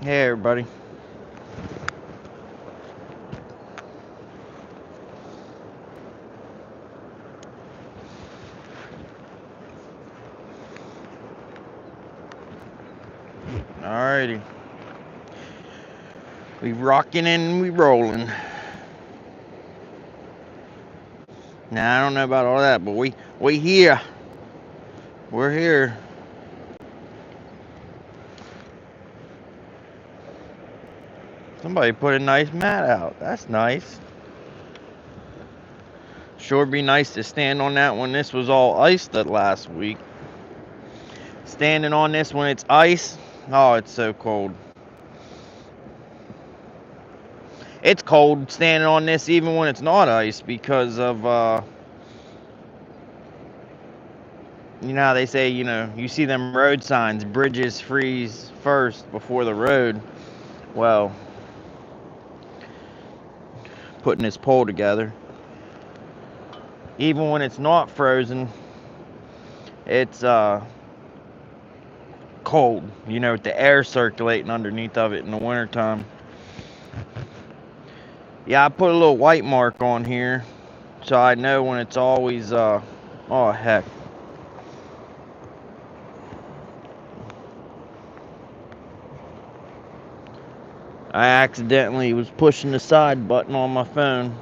Hey everybody. Alrighty. We rocking and we rolling. Now I don't know about all that, but we here. We're here. Somebody put a nice mat out. That's nice. Sure be nice to stand on that when this was all ice that last week. Standing on this when it's ice. Oh, it's so cold. It's cold standing on this even when it's not ice because of you know how they say, you see them road signs, bridges freeze first before the road. Well, putting this pole together. Even when it's not frozen, it's cold, with the air circulating underneath of it in the wintertime. Yeah, I put a little white mark on here so I know when it's always, oh heck. I accidentally was pushing the side button on my phone.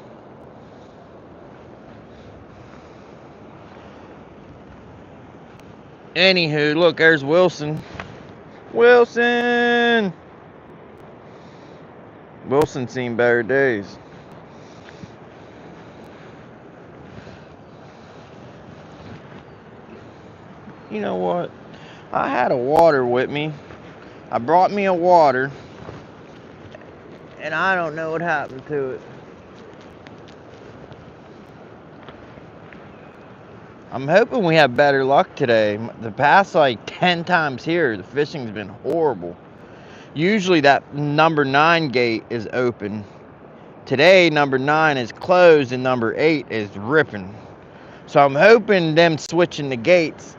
Anywho, look, there's Wilson. Wilson! Wilson's seen better days. You know what? I had a water with me. I brought me a water, and I don't know what happened to it. I'm hoping we have better luck today. The past 10 times here, the fishing's been horrible. Usually that number 9 gate is open. Today, number 9 is closed and number 8 is ripping. So I'm hoping them switching the gates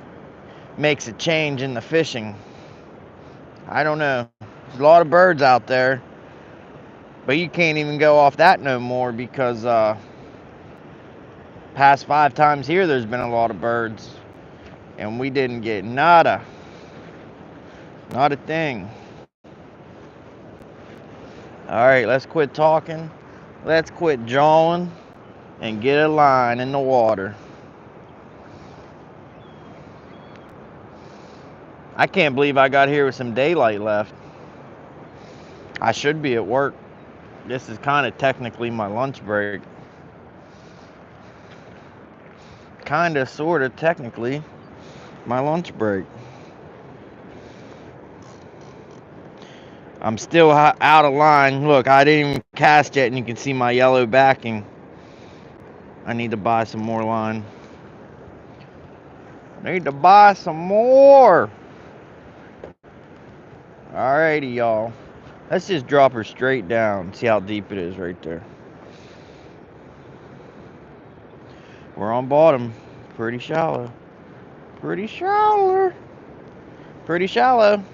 makes a change in the fishing. I don't know. There's a lot of birds out there. But you can't even go off that no more because past 5 times here there's been a lot of birds. And we didn't get nada. Not a thing. Alright, let's quit talking. Let's quit jawing and get a line in the water. I can't believe I got here with some daylight left. I should be at work. This is kind of technically my lunch break. Kind of, sort of, technically my lunch break. I'm still out of line. Look, I didn't even cast yet and you can see my yellow backing. I need to buy some more line. Need to buy some more. Alrighty, y'all. Let's just drop her straight down. See how deep it is right there. We're on bottom. Pretty shallow. Pretty shallow. Pretty shallow.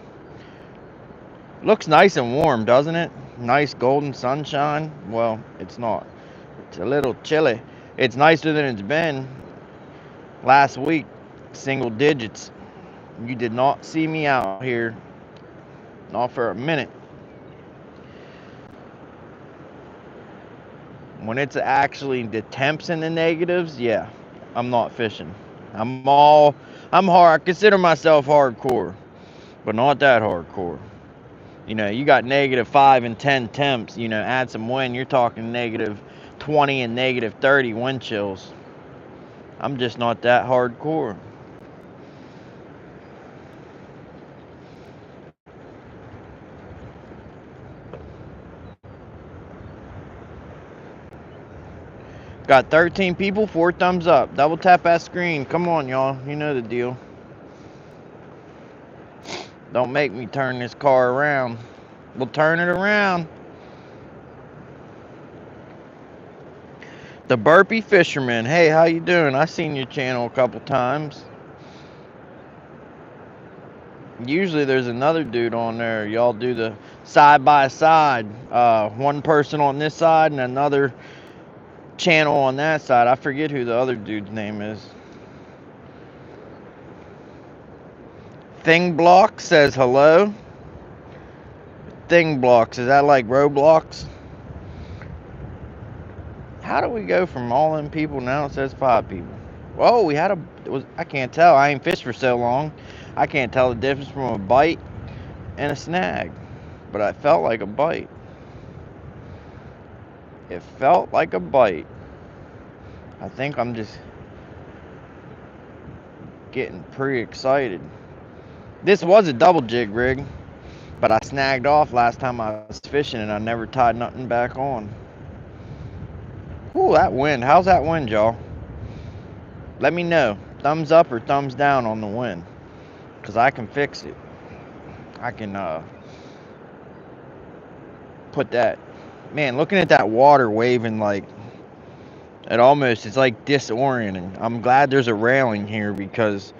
Looks nice and warm, doesn't it? Nice golden sunshine. Well, it's not. It's a little chilly. It's nicer than it's been. Last week, single digits. You did not see me out here. Not for a minute. When it's actually the temps in the negatives, yeah, I'm not fishing. I'm hard. I consider myself hardcore, but not that hardcore. You got -5 and 10 temps. Add some wind, you're talking -20 and -30 wind chills. I'm just not that hardcore. Got 13 people, 4 thumbs up. Double tap that screen. Come on, y'all. You know the deal. Don't make me turn this car around. We'll turn it around. The Burpee Fisherman. Hey, how you doing? I seen your channel a couple times. Usually there's another dude on there. Y'all do the side by side. One person on this side and another channel on that side. I forget who the other dude's name is. Thing Block says hello. Thing Blocks, is that like Roblox? How do we go from all them people now it says 5 people? Whoa, we had I can't tell. I ain't fished for so long. I can't tell the difference from a bite and a snag. But I felt like a bite. It felt like a bite. I think I'm just getting pretty excited. This was a double jig rig, but I snagged off last time I was fishing and I never tied nothing back on. Ooh, that wind. How's that wind, y'all? Let me know. Thumbs up or thumbs down on the wind. Because I can fix it. I can put that. Man, looking at that water waving like it's like disorienting. I'm glad there's a railing here because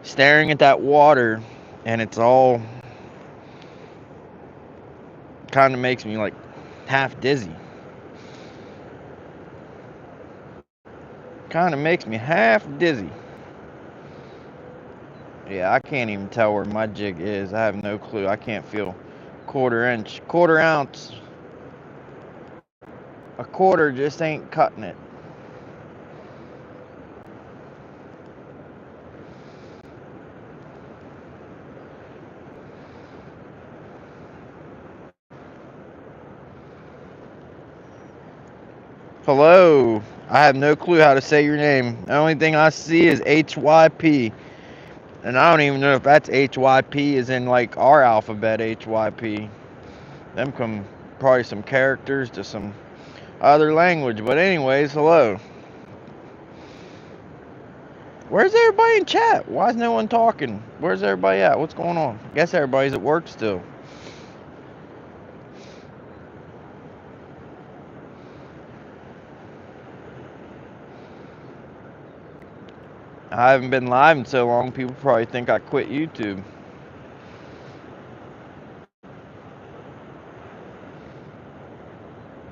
staring at that water and it's all kind of makes me like half dizzy. Kind of makes me half dizzy. Yeah, I can't even tell where my jig is. I have no clue. I can't feel quarter ounce. A quarter just ain't cutting it. Hello. I have no clue how to say your name. The only thing I see is HYP. And I don't even know if that's HYP is in like our alphabet HYP. Them come probably some characters to some other language. But anyways, hello. Where's everybody in chat? Why is no one talking? Where's everybody at? What's going on? I guess everybody's at work still. I haven't been live in so long, people probably think I quit YouTube.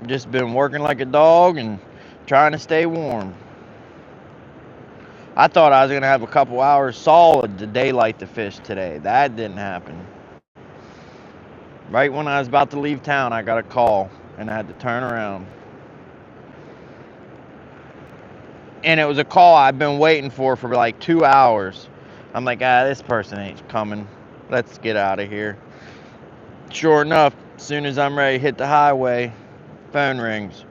Just been working like a dog and trying to stay warm. I thought I was going to have a couple hours solid to daylight to fish today. That didn't happen. Right when I was about to leave town, I got a call and I had to turn around. And it was a call I've been waiting for like 2 hours. I'm like, this person ain't coming. Let's get out of here. Sure enough, as soon as I'm ready to hit the highway, phone rings.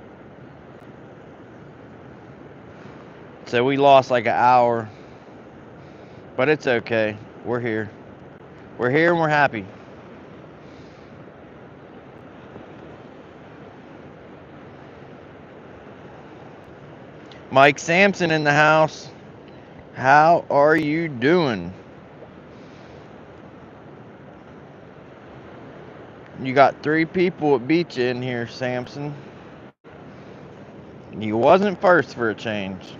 So we lost like an hour. But it's okay. We're here. We're here and we're happy. Mike Sampson in the house. How are you doing? You got 3 people that beat you in here, Sampson. You wasn't first for a change.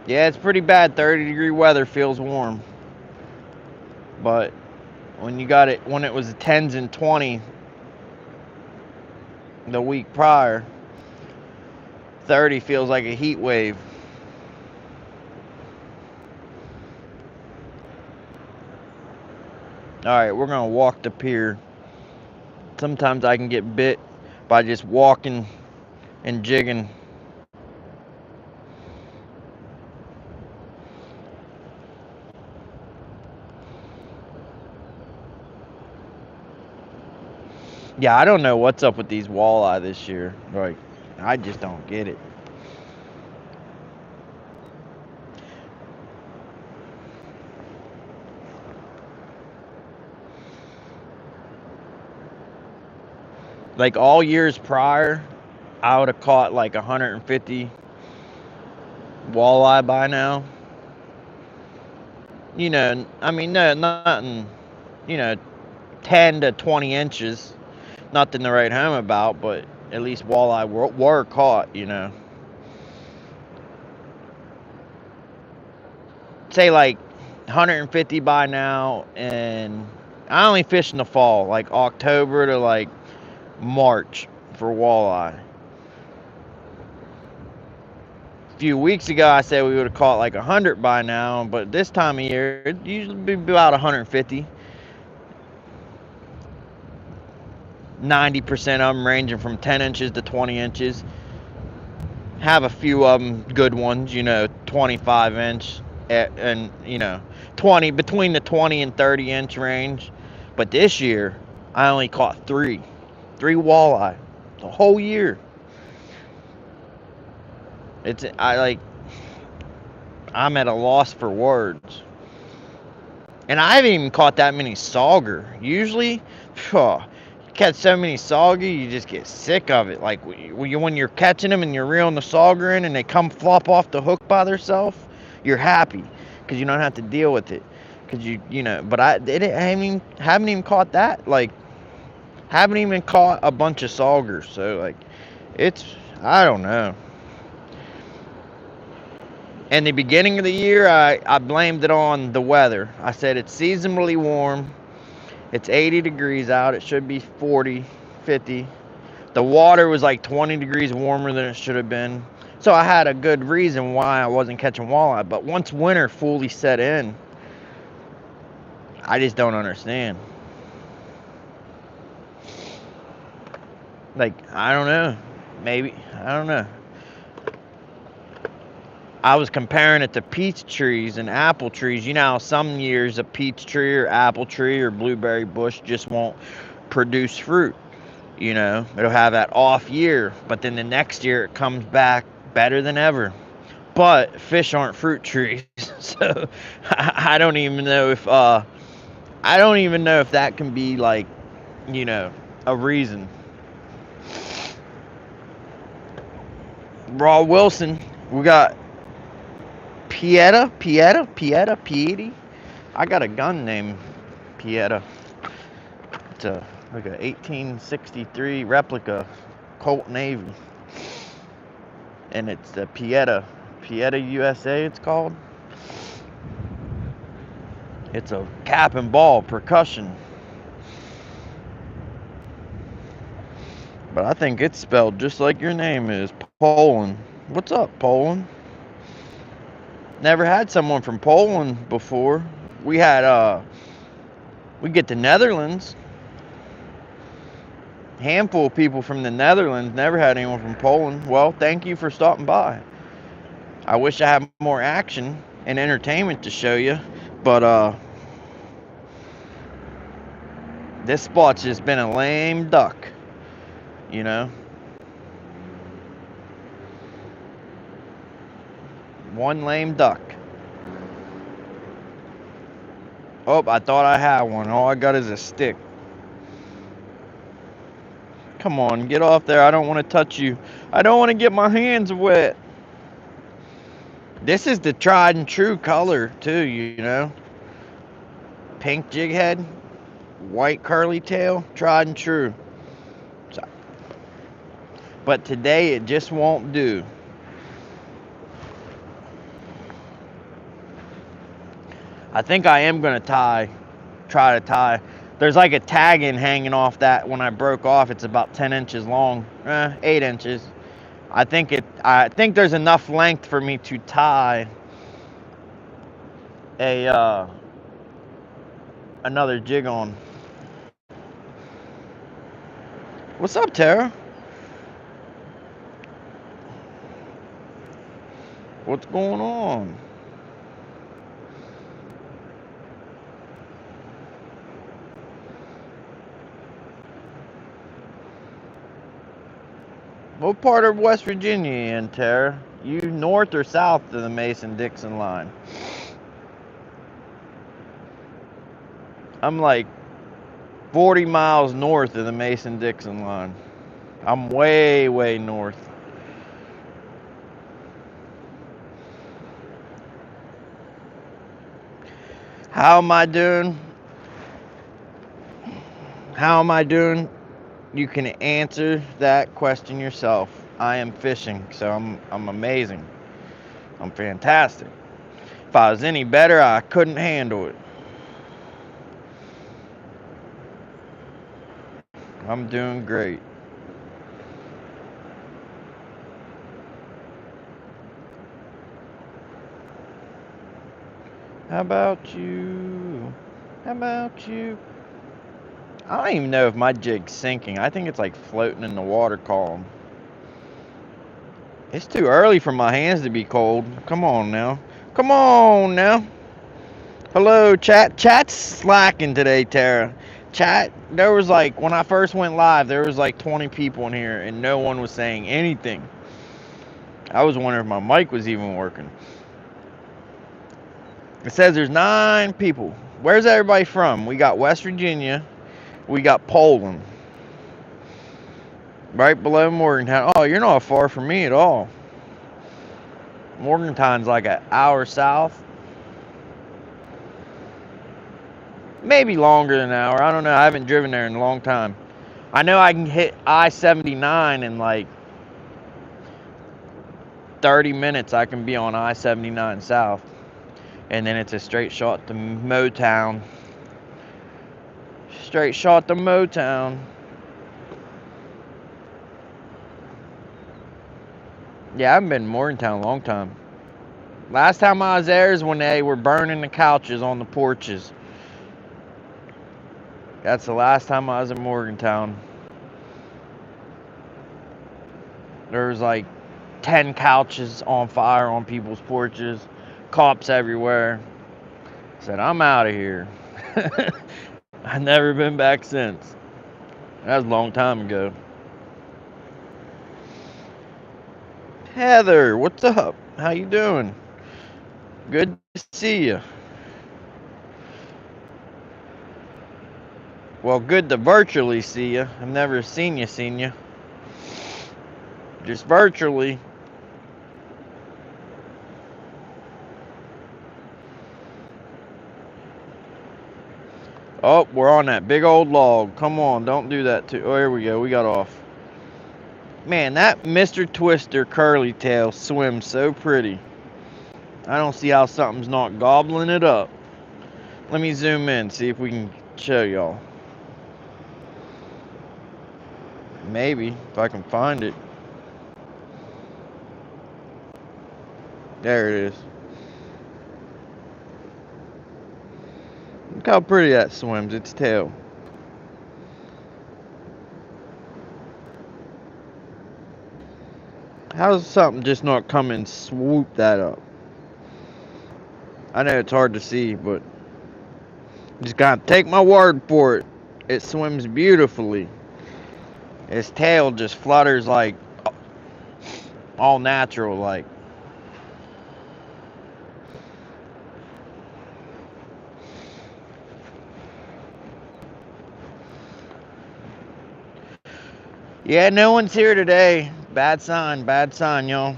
Yeah, it's pretty bad. 30-degree weather feels warm. But when you got it, when it was 10s and 20 the week prior, 30 feels like a heat wave. Alright, we're going to walk the pier. Sometimes I can get bit by just walking and jigging. Yeah, I don't know what's up with these walleye this year. Like, I just don't get it. Like all years prior, I would have caught like 150 walleye by now. You know, I mean, no, nothing, you know, 10 to 20 inches. Nothing to write home about, but at least walleye were caught, you know. Say like 150 by now, and I only fish in the fall, like October to like March for walleye. A few weeks ago, I said we would have caught like 100 by now, but this time of year, it usually be about 150. 90% of them ranging from 10 inches to 20 inches. Have a few of them good ones, you know, 25 inch and you know, 20 between the 20 and 30 inch range. But this year, I only caught three walleye the whole year. I'm at a loss for words. And I haven't even caught that many sauger. Usually, you catch so many sauger, you just get sick of it. Like when you're catching them and you're reeling the sauger in and they come flop off the hook by themselves, you're happy because you don't have to deal with it. Because you know, but I haven't even caught that. Like, haven't even caught a bunch of saugers. So like, I don't know. In the beginning of the year, I blamed it on the weather. I said it's seasonably warm. It's 80 degrees out. It should be 40, 50. The water was like 20 degrees warmer than it should have been. So I had a good reason why I wasn't catching walleye. But once winter fully set in, I just don't understand. Like, I don't know. Maybe. I don't know. I was comparing it to peach trees and apple trees. You know how some years a peach tree or apple tree or blueberry bush just won't produce fruit. You know, it'll have that off year, but then the next year it comes back better than ever. But fish aren't fruit trees, so I don't even know if that can be like, you know, a reason. Raw Wilson, we got Pieta. I got a gun named Pieta. It's like a 1863 replica Colt Navy, and it's the Pieta USA. It's called. It's a cap and ball percussion, but I think it's spelled just like your name is, Poland. What's up, Poland? Never had someone from Poland before. We get the Netherlands. Handful of people from the Netherlands. Never had anyone from Poland. Well, thank you for stopping by. I wish I had more action and entertainment to show you, but this spot's just been a lame duck, you know. One lame duck. Oh, I thought I had one. All I got is a stick. Come on, get off there. I don't want to touch you. I don't want to get my hands wet. This is the tried and true color too, you know. Pink jig head, white curly tail, tried and true. But today it just won't do. I think I am gonna try to tie. There's like a tagging hanging off that when I broke off. It's about 10 inches long, 8 inches. I think there's enough length for me to tie another jig on. What's up, Tara? What's going on? What part of West Virginia are you in, Tara? You north or south of the Mason-Dixon line? I'm like 40 miles north of the Mason-Dixon line. I'm way, way north. How am I doing? How am I doing? You can answer that question yourself. I am fishing, so I'm amazing. I'm fantastic. If I was any better, I couldn't handle it. I'm doing great. How about you? How about you? I don't even know if my jig's sinking. I think it's like floating in the water column. It's too early for my hands to be cold. Come on now. Come on now. Hello, chat. Chat's slacking today, Tara. Chat, there was like, when I first went live, there was like 20 people in here and no one was saying anything. I was wondering if my mic was even working. It says there's 9 people. Where's everybody from? We got West Virginia. We got Poland. Right below Morgantown. Oh, you're not far from me at all. Morgantown's like an hour south. Maybe longer than an hour. I don't know. I haven't driven there in a long time. I know I can hit I-79 in like 30 minutes. I can be on I-79 south. And then it's a straight shot to Motown. Straight shot to Motown. Yeah, I haven't been in Morgantown in a long time. Last time I was there is when they were burning the couches on the porches. That's the last time I was in Morgantown. There was like 10 couches on fire on people's porches. Cops everywhere. I said, I'm out of here. I've never been back since. That was a long time ago. Heather, what's up? How you doing? Good to see you. Well, good to virtually see you. I've never seen you. Just virtually. Oh, we're on that big old log. Come on, don't do that too. Oh, here we go. We got off. Man, that Mr. Twister curly tail swims so pretty. I don't see how something's not gobbling it up. Let me zoom in, see if we can show y'all. Maybe, if I can find it. There it is. Look how pretty that swims, its tail. How does something just not come and swoop that up? I know it's hard to see, but just gotta take my word for it. It swims beautifully. Its tail just flutters like all natural like. Yeah, no one's here today. Bad sign, y'all.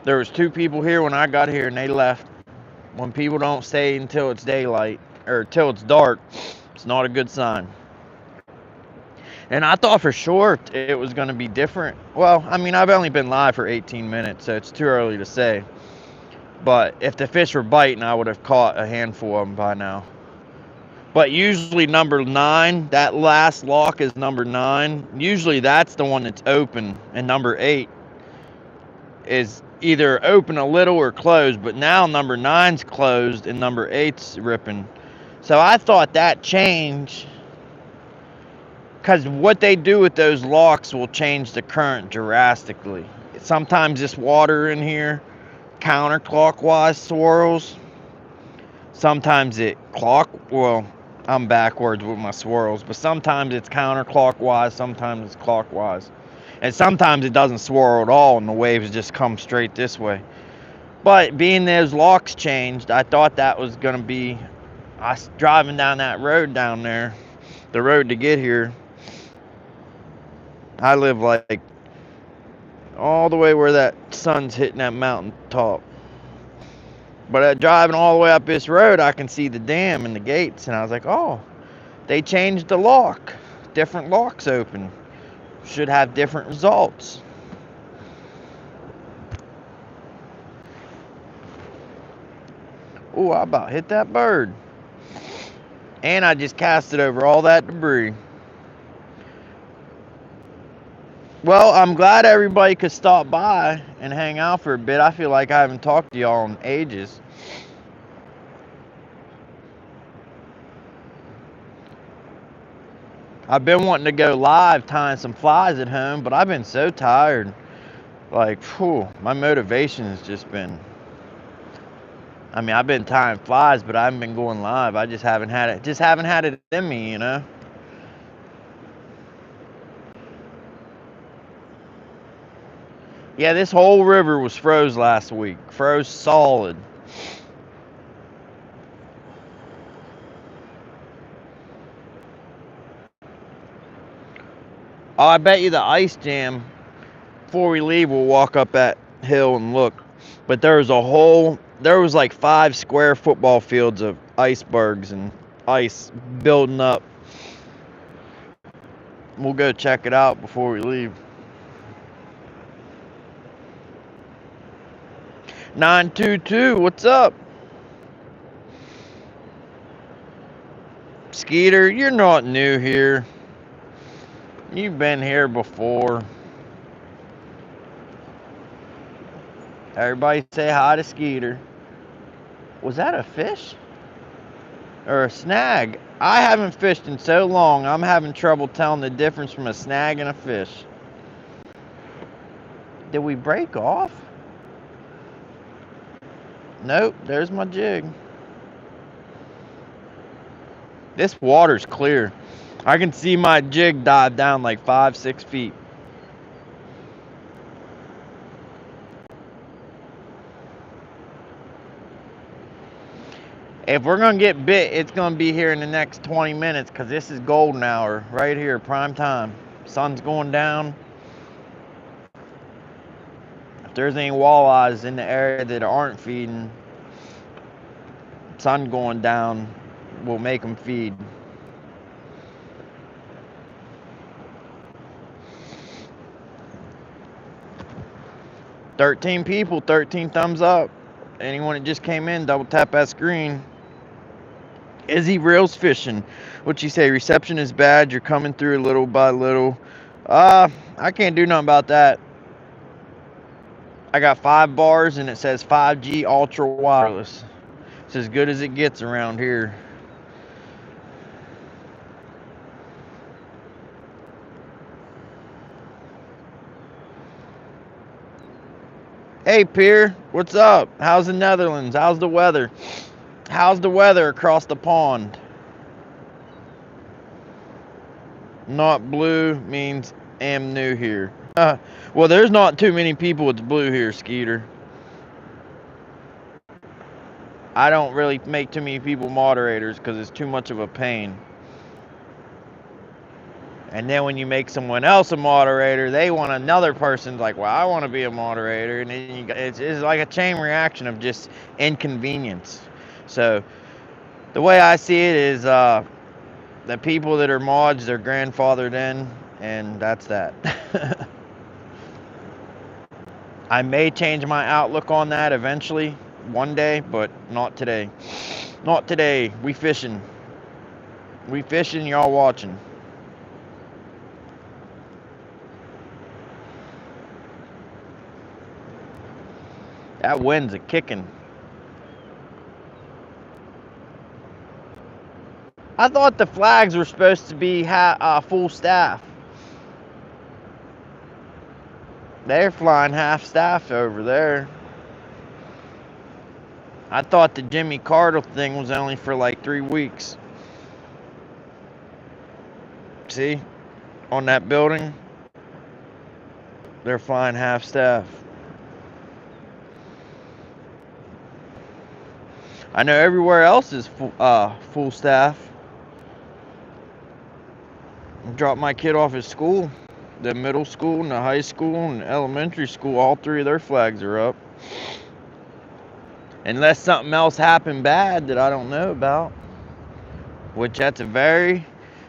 There was 2 people here when I got here and they left. When people don't stay until it's daylight, or until it's dark, it's not a good sign. And I thought for sure it was going to be different. Well, I mean, I've only been live for 18 minutes, so it's too early to say. But if the fish were biting, I would have caught a handful of them by now. But usually number 9, that last lock is number 9. Usually that's the one that's open, and number 8 is either open a little or closed. But now number 9's closed and number 8's ripping. So I thought that changed, because what they do with those locks will change the current drastically. Sometimes this water in here counterclockwise swirls. Sometimes it well, I'm backwards with my swirls, but sometimes it's counterclockwise, sometimes it's clockwise. And sometimes it doesn't swirl at all and the waves just come straight this way. But being those locks changed, I thought that was going to be, I was driving down that road down there, the road to get here. I live like all the way where that sun's hitting that mountain top. But driving all the way up this road, I can see the dam and the gates, and I was like, oh, They changed the lock. Different locks open. Should have different results. Ooh, I about hit that bird. And I just cast it over all that debris. Well, I'm glad everybody could stop by and hang out for a bit. I feel like I haven't talked to y'all in ages. I've been wanting to go live tying some flies at home, but I've been so tired. Like, whew, my motivation has just been... I mean, I've been tying flies, but I haven't been going live. I just haven't had it. Just haven't had it in me, you know? Yeah, this whole river was froze last week. Froze solid. Oh, I bet you the ice jam, before we leave, we'll walk up that hill and look. But there was like 5 square football fields of icebergs and ice building up. We'll go check it out before we leave. 922, what's up? Skeeter, you're not new here. You've been here before. Everybody say hi to Skeeter. Was that a fish? Or a snag? I haven't fished in so long, I'm having trouble telling the difference from a snag and a fish. Did we break off? Nope, there's my jig. This water's clear. I can see my jig dive down like 5-6 feet. If we're gonna get bit, it's gonna be here in the next 20 minutes because this is golden hour right here, prime time. Sun's going down. If there's any walleyes in the area that aren't feeding, sun going down will make them feed. $13 people, 13 thumbs up. Anyone that just came in, double tap that screen. Izzy Reels Fishing. What you say? Reception is bad. You're coming through little by little. I can't do nothing about that. I got 5 bars and it says 5G Ultra Wireless. It's as good as it gets around here. Hey, Pierre, what's up? How's the Netherlands? How's the weather? How's the weather across the pond? Not blue means am new here. Well, there's not too many people with blue here, Skeeter. I don't really make too many people moderators because it's too much of a pain. And then when you make someone else a moderator, they want another person's like, well, I want to be a moderator. And then it's like a chain reaction of just inconvenience. So the way I see it is the people that are mods, they're grandfathered in, and that's that. I may change my outlook on that eventually, one day, but not today. Not today. We fishing. We fishing, y'all watching. That wind's a kicking. I thought the flags were supposed to be full staff. They're flying half staff over there. I thought the Jimmy Carter thing was only for like 3 weeks. See? On that building, they're flying half staff. I know everywhere else is full staff. I dropped my kid off at school. The middle school and the high school and the elementary school, all 3 of their flags are up. Unless something else happened bad that I don't know about. Which that's a very,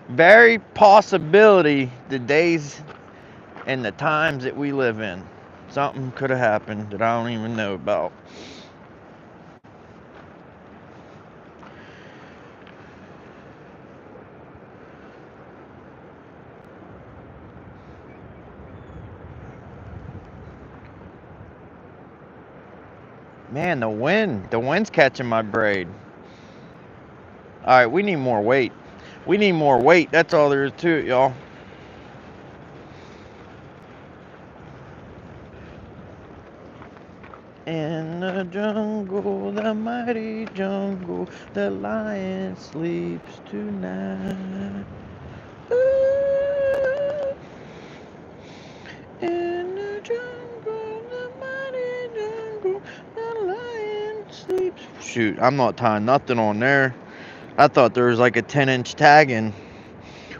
Very possibility the days and the times that we live in. Something could have happened that I don't even know about. Man, the wind's catching my braid. All right, we need more weight. We need more weight. That's all there is to it, y'all. In the jungle, the mighty jungle, the lion sleeps tonight. Ooh. In the jungle, the mighty jungle, the lion sleeps. Shoot, I'm not tying nothing on there. I thought there was like a 10-inch tag in,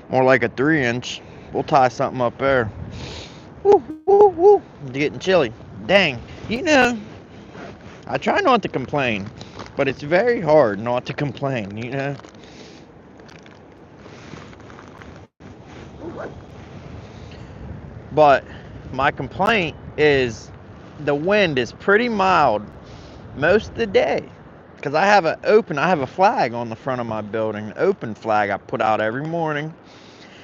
more like a 3-inch. We'll tie something up there. Woo, woo, woo. It's getting chilly. Dang. You know, I try not to complain, but it's very hard not to complain, you know? But my complaint is the wind is pretty mild most of the day. Because I have a flag on the front of my building, an open flag I put out every morning.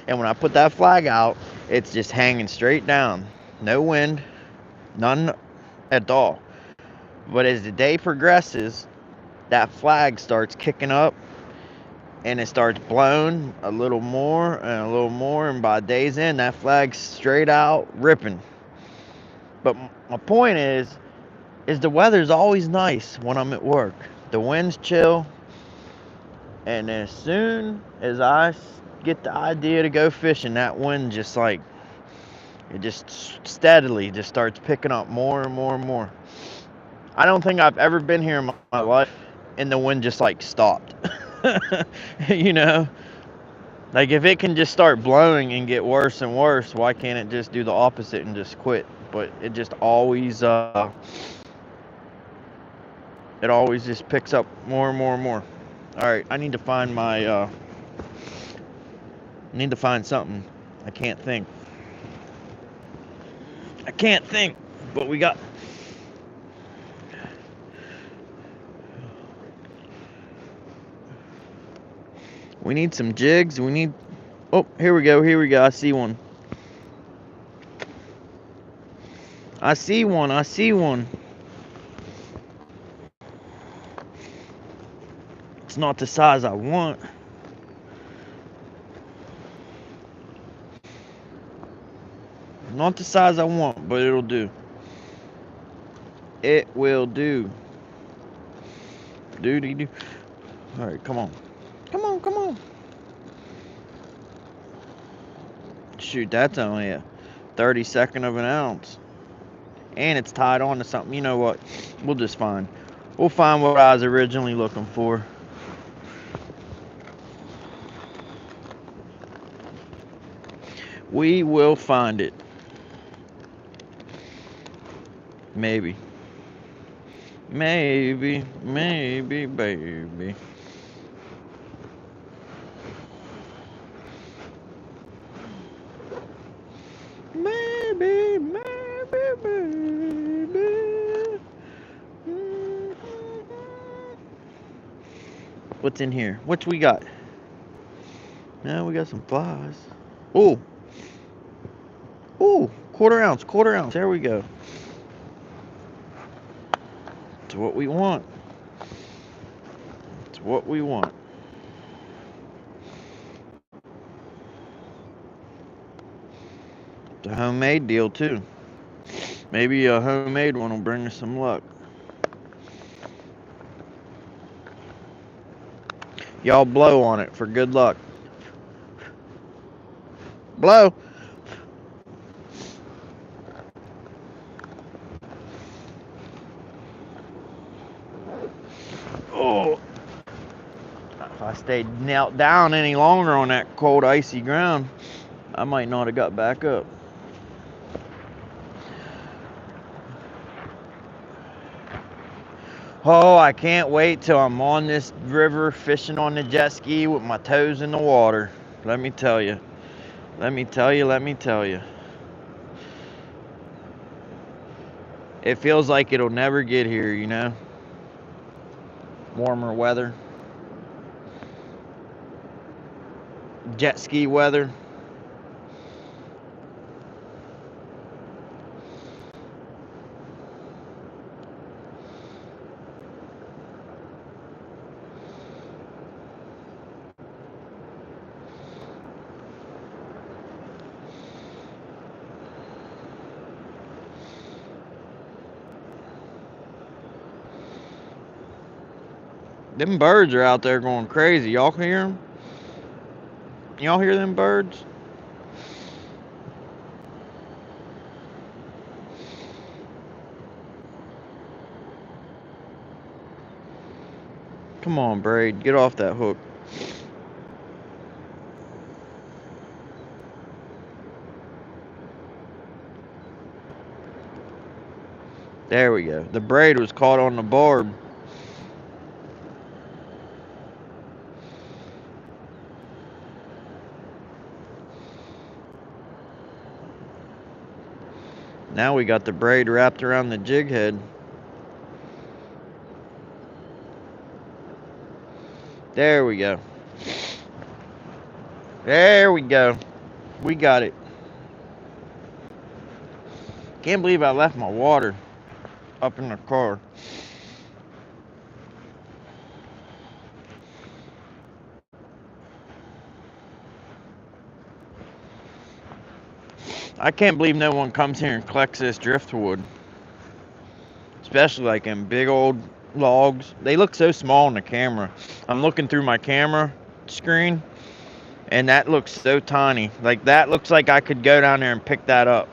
And when I put that flag out, it's just hanging straight down. No wind, none at all. But as the day progresses, that flag starts kicking up and it starts blowing a little more and a little more. And by day's end, that flag's straight out ripping. But my point is the weather's always nice when I'm at work. The wind's chill. And as soon as I get the idea to go fishing, that wind just like, it just steadily just starts picking up more and more and more. I don't think I've ever been here in my life and the wind just like stopped. You know? Like if it can just start blowing and get worse and worse, why can't it just do the opposite and just quit? But it just always it always just picks up more and more and more. Alright, I need to find my I need to find something. I can't think. But we need some jigs. Oh, here we go. I see one. I see one. It's not the size I want. Not the size I want, but it'll do. It will do. Do. Alright, come on. Come on. Shoot, that's only a 32nd of an ounce. And it's tied on to something. You know what? We'll find what I was originally looking for. We will find it. Maybe, baby. Maybe. What's in here? What we got? Now we got some flies. Ooh, quarter ounce. There we go. It's what we want. It's a homemade deal too. Maybe a homemade one will bring us some luck. Y'all blow on it for good luck. Blow. Oh. If I stayed knelt down any longer on that cold, icy ground, I might not have got back up. Oh, I can't wait till I'm on this river fishing on the jet ski with my toes in the water. Let me tell you. Let me tell you. Let me tell you. It feels like it'll never get here, you know? Warmer weather. Jet ski weather. Them birds are out there going crazy. Y'all can hear them? Y'all hear them birds? Come on, Braid. Get off that hook. There we go. The braid was caught on the barb. Now we got the braid wrapped around the jig head. There we go. There we go. We got it. Can't believe I left my water up in the car. I can't believe no one comes here and collects this driftwood. Especially like in big old logs. They look so small in the camera. I'm looking through my camera screen and that looks so tiny. Like that looks like I could go down there and pick that up.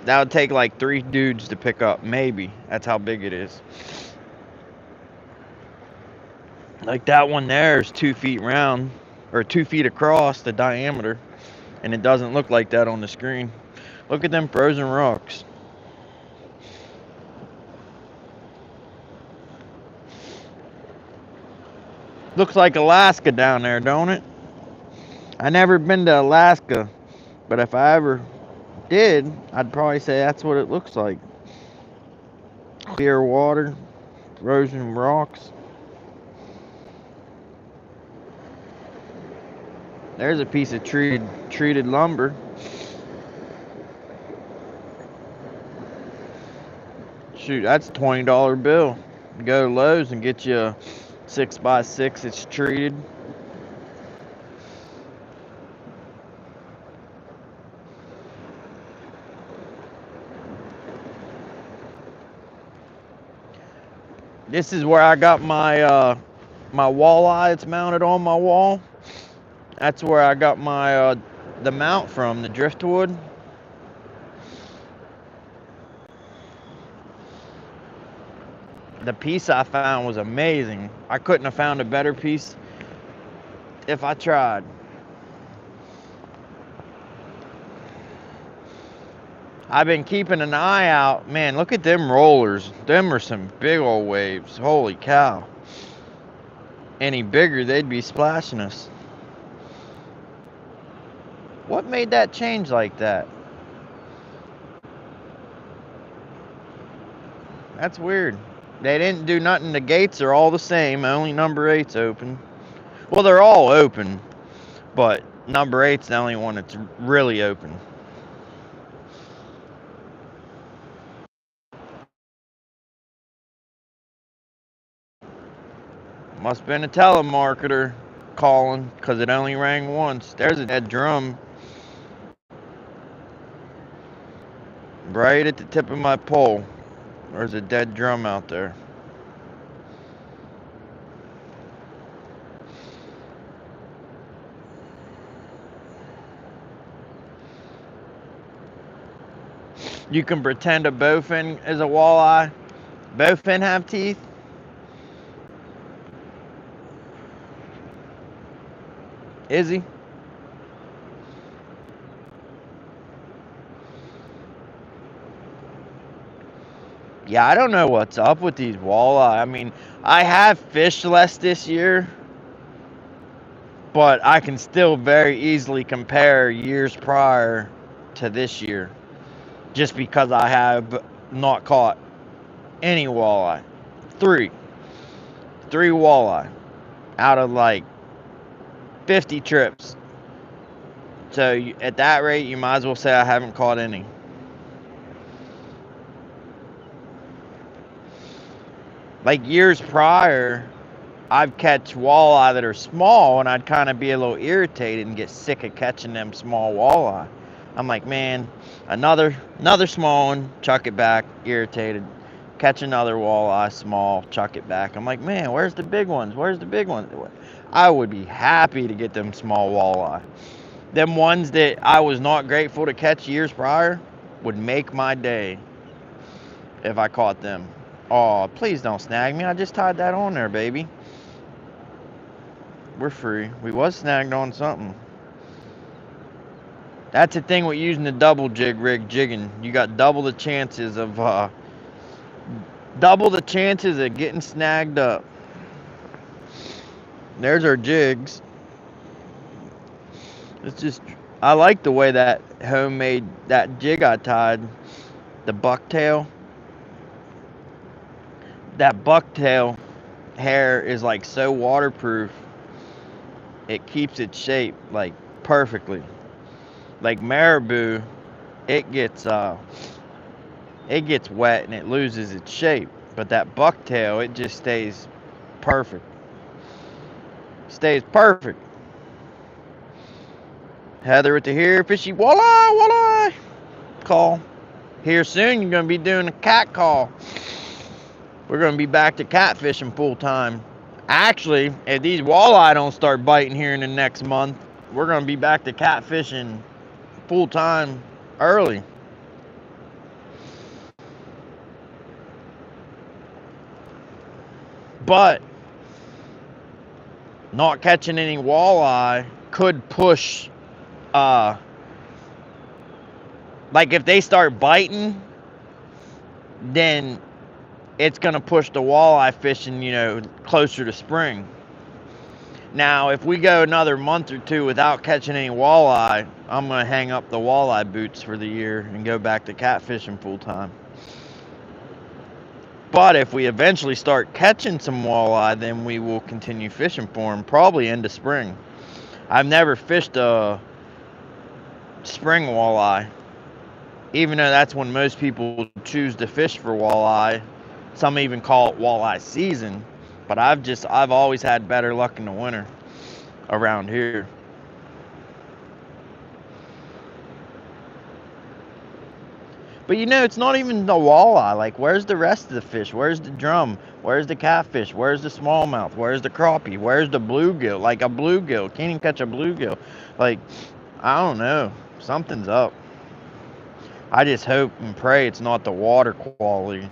That would take like 3 dudes to pick up, maybe. That's how big it is. Like that one there is 2 feet round, or 2 feet across the diameter, and it doesn't look like that on the screen. Look at them frozen rocks. Looks like Alaska down there, don't it? I never been to Alaska, but if I ever did, I'd probably say that's what it looks like. Clear water, frozen rocks. There's a piece of treated lumber. Shoot, that's a $20 bill. Go to Lowe's and get you a 6x6. It's treated. This is where I got my my walleye. It's mounted on my wall. That's where I got my the mount from, the driftwood. The piece I found was amazing. I couldn't have found a better piece if I tried. I've been keeping an eye out. Man, look at them rollers. Them are some big old waves. Holy cow. Any bigger, they'd be splashing us. What made that change like that? That's weird. They didn't do nothing. The gates are all the same. Only number 8's open. Well, they're all open, but number 8's the only one that's really open. Must have been a telemarketer calling, because it only rang once. There's a dead drum right at the tip of my pole. There's a dead drum out there. You can pretend a bowfin is a walleye. Bowfin have teeth? Is he? Yeah, I don't know what's up with these walleye. I mean, I have fished less this year, But I can still very easily compare years prior to this year, just because I have not caught any walleye. Three walleye out of like 50 trips. So at that rate, you might as well say I haven't caught any. Like years prior, I've catch walleye that are small, and I'd kind of be a little irritated and get sick of catching them small walleye. I'm like, man, another small one, chuck it back, irritated. Catch another walleye, small, chuck it back. I'm like, man, where's the big ones? Where's the big ones? I would be happy to get them small walleye. Them ones that I was not grateful to catch years prior would make my day if I caught them. Oh, please don't snag me. I just tied that on there, baby. We're free. We was snagged on something. That's the thing with using the double jig rig jigging. You got double the chances of getting snagged up. There's our jigs. It's just, I like the way that that jig I tied, the bucktail. That bucktail hair is like so waterproof. It keeps its shape like perfectly. Like marabou, it gets wet and it loses its shape. But that bucktail, it just stays perfect. Stays perfect. Heather with the here fishy walleye call. Here soon you're gonna be doing a cat call. We're gonna be back to catfishing full time. Actually, if these walleye don't start biting here in the next month, we're gonna be back to catfishing full time early. But not catching any walleye could push, like if they start biting, then it's gonna push the walleye fishing, closer to spring. Now, if we go another month or two without catching any walleye, I'm gonna hang up the walleye boots for the year and go back to catfishing full time. But if we eventually start catching some walleye, then we will continue fishing for them, probably into spring. I've never fished a spring walleye, even though that's when most people choose to fish for walleye. Some even call it walleye season, but I've always had better luck in the winter around here. But it's not even the walleye. Like, where's the rest of the fish? Where's the drum? Where's the catfish? Where's the smallmouth? Where's the crappie? Where's the bluegill? Like a bluegill. Can't even catch a bluegill. Like, I don't know. Something's up. I just hope and pray it's not the water quality.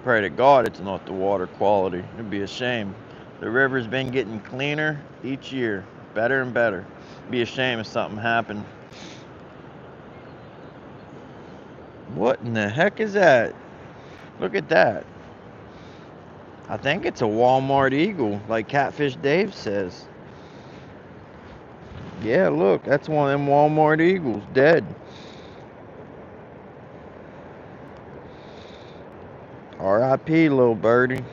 Pray to God it's not the water quality. It'd be a shame. The river's been getting cleaner each year. Better and better. It'd be a shame if something happened. What in the heck is that? Look at that. I think it's a Walmart eagle, like Catfish Dave says. Yeah, look, that's one of them Walmart eagles, dead. R.I.P. little birdie.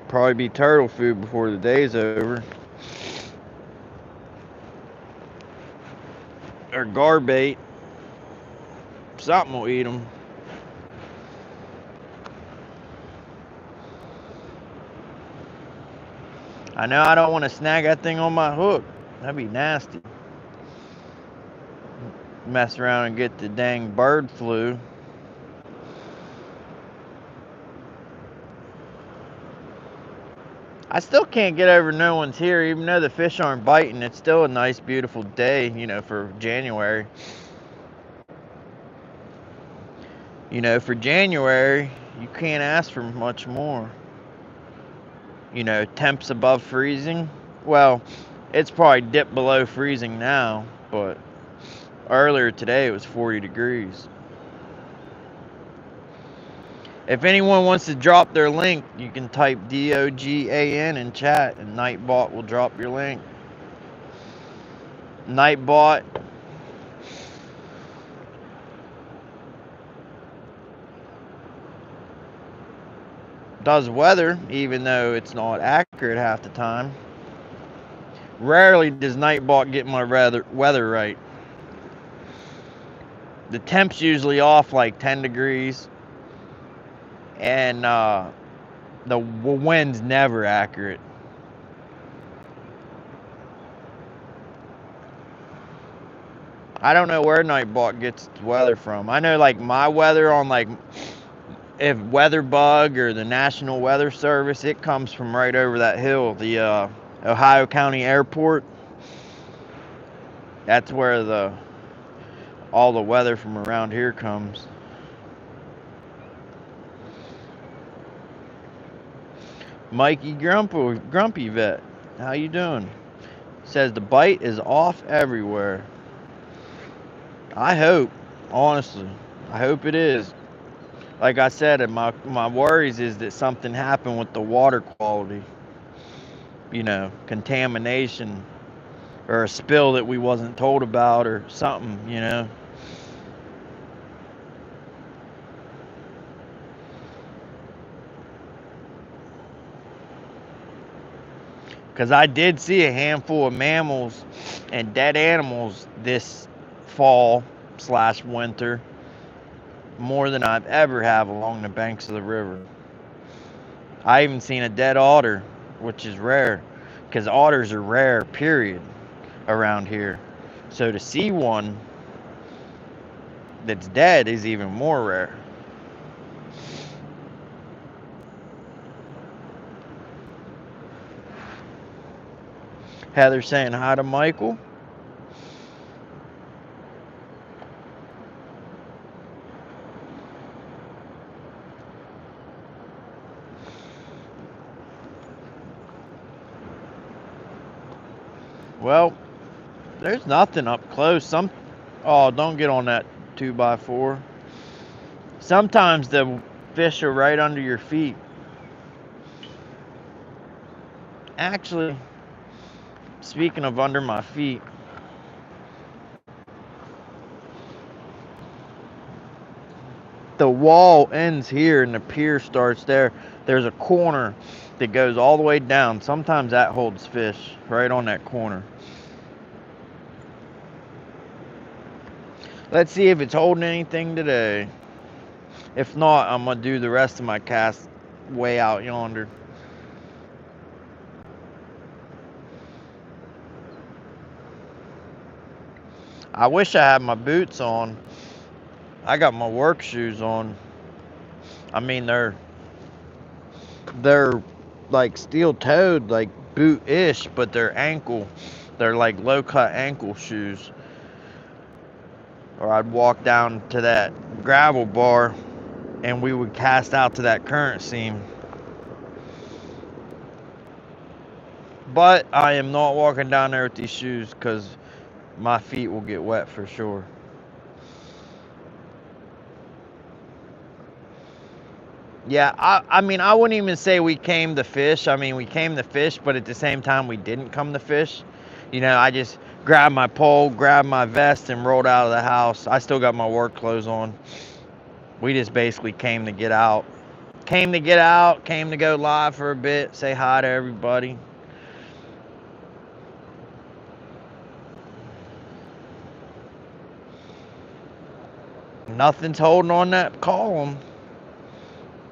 Probably be turtle food before the day's over. Or garbait. Something will eat them. I know I don't want to snag that thing on my hook. That'd be nasty. Mess around and get the dang bird flu. I still can't get over no one's here, even though the fish aren't biting. It's still a nice, beautiful day, for January. For January, you can't ask for much more. Temps above freezing. Well, It's probably dipped below freezing now, but earlier today it was 40 degrees. If anyone wants to drop their link, you can type DOGAN in chat and Nightbot will drop your link. Nightbot does weather, even though it's not accurate half the time. Rarely does Nightbot get my weather right. The temp's usually off like 10 degrees, and the wind's never accurate. I don't know where Nightbot gets its weather from. I know like my weather on like if WeatherBug or the National Weather Service, it comes from right over that hill, the Ohio County Airport. That's where all the weather from around here comes. Mikey Grumpy Vet, how you doing? Says the bite is off everywhere. I hope, honestly, I hope it is. Like I said, my worries is that something happened with the water quality. You know, contamination or a spill that we wasn't told about or something, you know. Because I did see a handful of mammals and dead animals this fall/winter, more than I've ever have along the banks of the river. I even seen a dead otter, which is rare, because otters are rare, period, around here. So to see one that's dead is even more rare. Heather saying hi to Michael. Well, there's nothing up close. Oh, don't get on that 2x4. Sometimes the fish are right under your feet. Actually, speaking of under my feet, the wall ends here and the pier starts there. There's a corner that goes all the way down. Sometimes that holds fish right on that corner. Let's see if it's holding anything today. If not, I'm going to do the rest of my cast way out yonder. I wish I had my boots on. I got my work shoes on. I mean, they're like steel-toed, like boot-ish, but they're like low-cut ankle shoes. Or I'd walk down to that gravel bar and we would cast out to that current seam. But I am not walking down there with these shoes because my feet will get wet for sure. Yeah, I mean, I wouldn't even say we came to fish. I mean, we came to fish, but at the same time, we didn't come to fish. You know, I just grabbed my pole, grabbed my vest, and rolled out of the house. I still got my work clothes on. We just basically came to get out. Came to get out, came to go live for a bit, say hi to everybody. Nothing's holding on that column.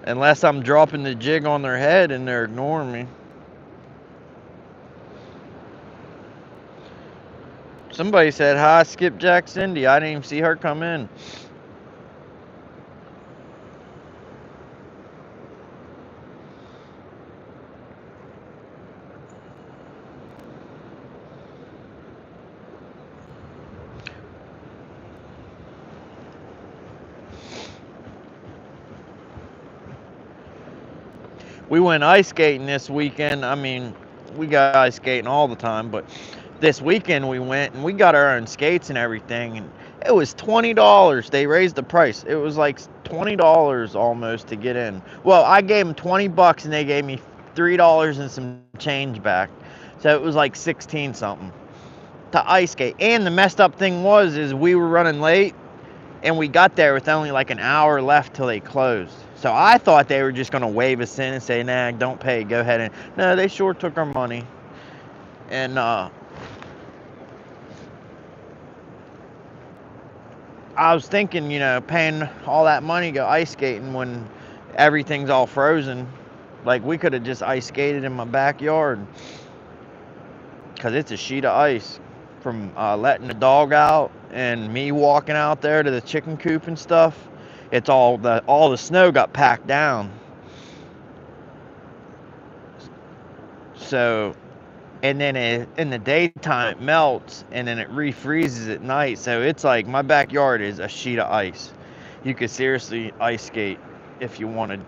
Unless I'm dropping the jig on their head and they're ignoring me. Somebody said, hi, Skipjack Cindy. I didn't even see her come in. We went ice skating this weekend. I mean, we go ice skating all the time, but this weekend we went and we got our own skates and everything, and it was $20. They raised the price. It was like $20 almost to get in. Well, I gave them $20 and they gave me $3 and some change back, so it was like 16 something to ice skate. And the messed up thing is we were running late and we got there with only like an hour left till they closed. So I thought they were just gonna wave us in and say, nah, don't pay, go ahead. And no, they sure took our money. And I was thinking, you know, paying all that money to go ice skating when everything's all frozen. Like, we could have just ice skated in my backyard, because it's a sheet of ice from letting the dog out and me walking out there to the chicken coop and stuff. It's all the snow got packed down. So, and then in the daytime it melts and then it refreezes at night. So it's like my backyard is a sheet of ice. You could seriously ice skate if you wanted.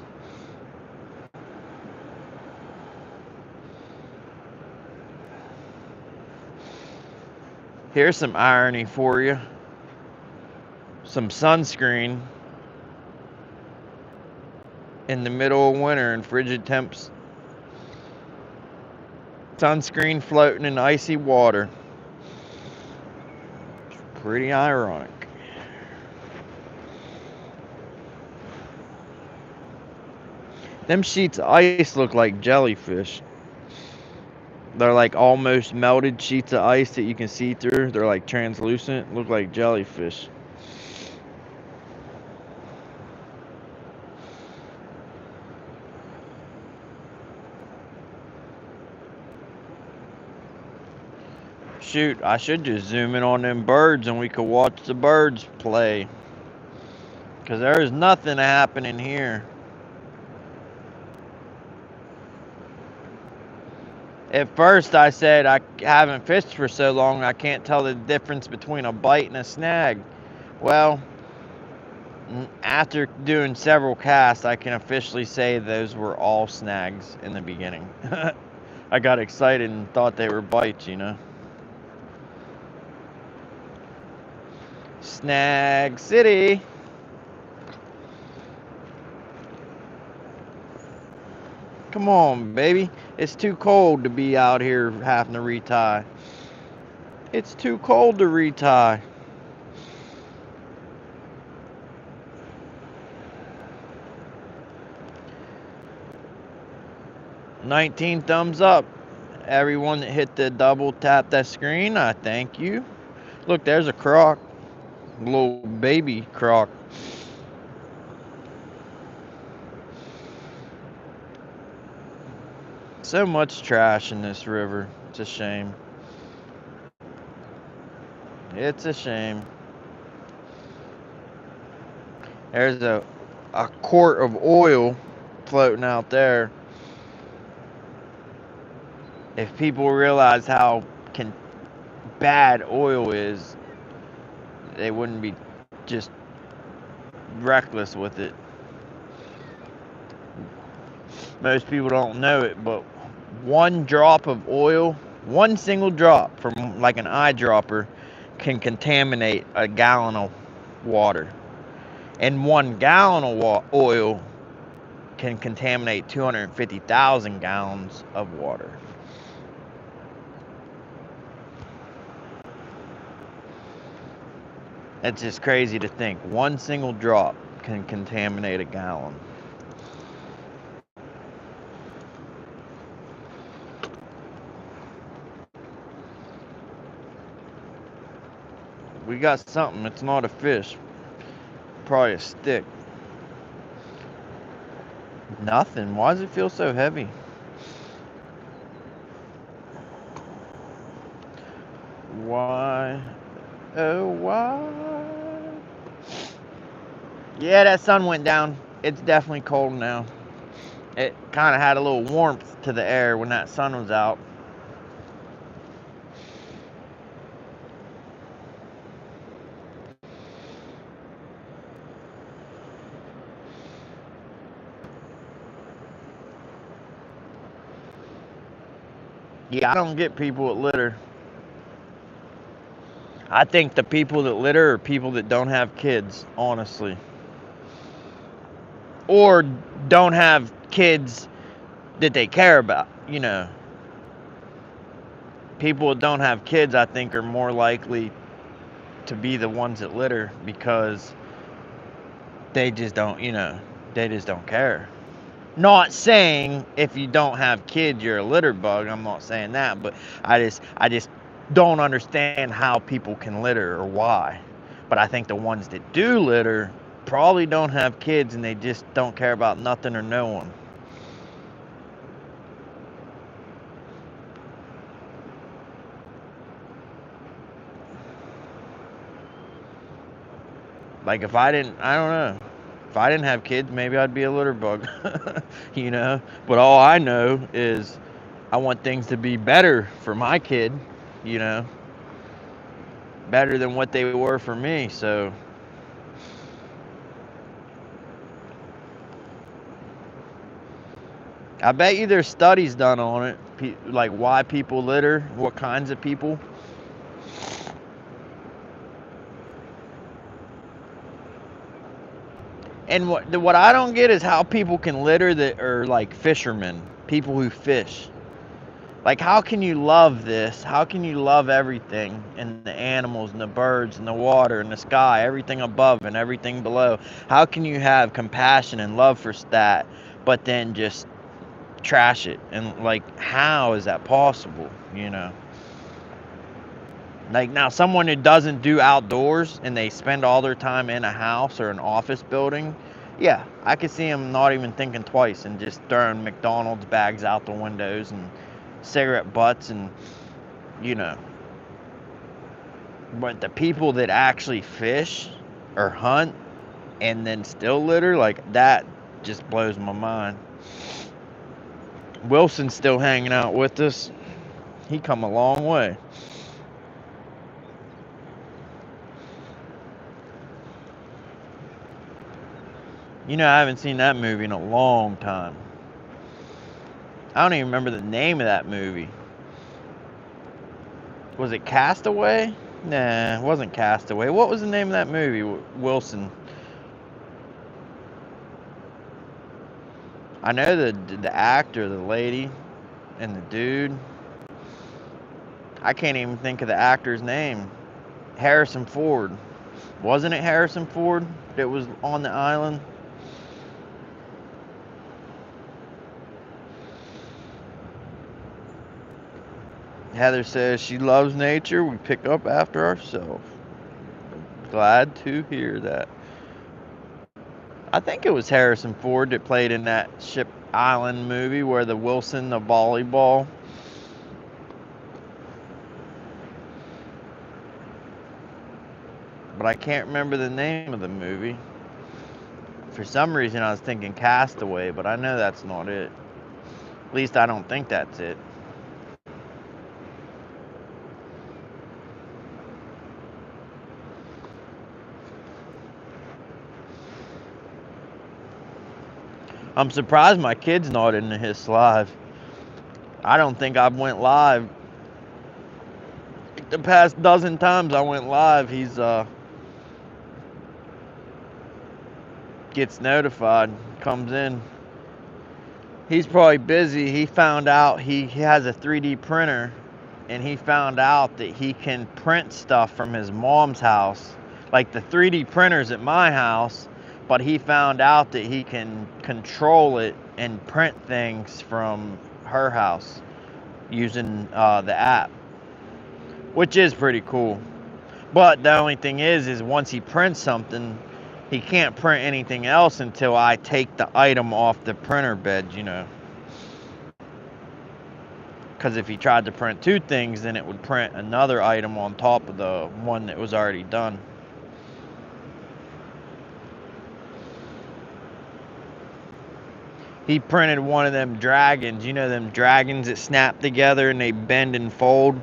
Here's some irony for you. Some sunscreen in the middle of winter in frigid temps. Sunscreen floating in icy water. It's pretty ironic. Them sheets of ice look like jellyfish. They're like almost melted sheets of ice that you can see through. They're like translucent, look like jellyfish. Shoot, I should just zoom in on them birds and we could watch the birds play. Because there is nothing happening here. At first I said I haven't fished for so long I can't tell the difference between a bite and a snag. Well, after doing several casts, I can officially say those were all snags in the beginning. I got excited and thought they were bites, you know. Snag City. Come on, baby. It's too cold to be out here having to retie. It's too cold to retie. $19 thumbs up. Everyone that hit the double tap that screen, I thank you. Look, there's a croc. Little baby croc. So much trash in this river. It's a shame. It's a shame. There's a quart of oil floating out there. If people realize how bad oil is, they wouldn't be just reckless with it. Most people don't know it, but one drop of oil, one single drop from like an eyedropper, can contaminate a gallon of water. And 1 gallon of oil can contaminate 250,000 gallons of water. It's just crazy to think. One single drop can contaminate a gallon. We got something. It's not a fish. Probably a stick. Nothing. Why does it feel so heavy? Why? Oh, why? Yeah, that sun went down. It's definitely cold now. It kind of had a little warmth to the air when that sun was out. Yeah, I don't get people that litter. I think the people that litter are people that don't have kids, honestly. Or don't have kids that they care about, you know. People that don't have kids, I think, are more likely to be the ones that litter because they just don't, you know, they just don't care. Not saying if you don't have kids you're a litter bug. I'm not saying that, but I just don't understand how people can litter or why. But I think the ones that do litter probably don't have kids and they just don't care about nothing or no one. Like if I didn't, I don't know. If I didn't have kids, maybe I'd be a litter bug, you know? But all I know is I want things to be better for my kid, you know? Better than what they were for me, so I bet you there's studies done on it, like why people litter, what kinds of people. And what I don't get is how people can litter that are like fishermen, people who fish. Like, how can you love this? How can you love everything and the animals and the birds and the water and the sky, everything above and everything below? How can you have compassion and love for that, but then just trash it? And like, how is that possible? You know? Like now, someone who doesn't do outdoors and they spend all their time in a house or an office building, yeah, I could see them not even thinking twice and just throwing McDonald's bags out the windows and cigarette butts and, you know. But the people that actually fish or hunt and then still litter, like that just blows my mind. Wilson's still hanging out with us. He come a long way. You know, I haven't seen that movie in a long time. I don't even remember the name of that movie. Was it Castaway? Nah, it wasn't Castaway. What was the name of that movie? Wilson. I know the actor, the lady, and the dude. I can't even think of the actor's name. Harrison Ford. Wasn't it Harrison Ford that was on the island? Heather says she loves nature. We pick up after ourselves. Glad to hear that. I think it was Harrison Ford that played in that Ship Island movie where the Wilson, the volleyball. But I can't remember the name of the movie. For some reason, I was thinking Castaway, but I know that's not it. At least I don't think that's it. I'm surprised my kid's not into his live. I don't think I've went live. The past dozen times I went live, he's gets notified, comes in. He's probably busy. He found out he has a 3D printer and he found out that he can print stuff from his mom's house. Like the 3D printer's at my house, but he found out that he can control it and print things from her house using the app, which is pretty cool. But the only thing is once he prints something, he can't print anything else until I take the item off the printer bed, you know. Because if he tried to print two things, then it would print another item on top of the one that was already done. He printed one of them dragons, you know, them dragons that snap together and they bend and fold,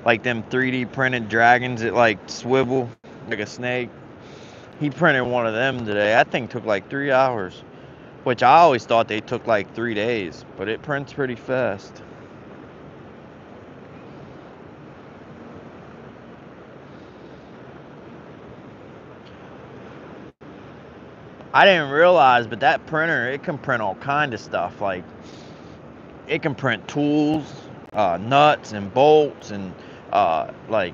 like them 3D printed dragons that like swivel like a snake. He printed one of them today. That thing took like 3 hours, which I always thought they took like 3 days, but it prints pretty fast. I didn't realize, but that printer, it can print all kind of stuff. Like, it can print tools, nuts and bolts, and like,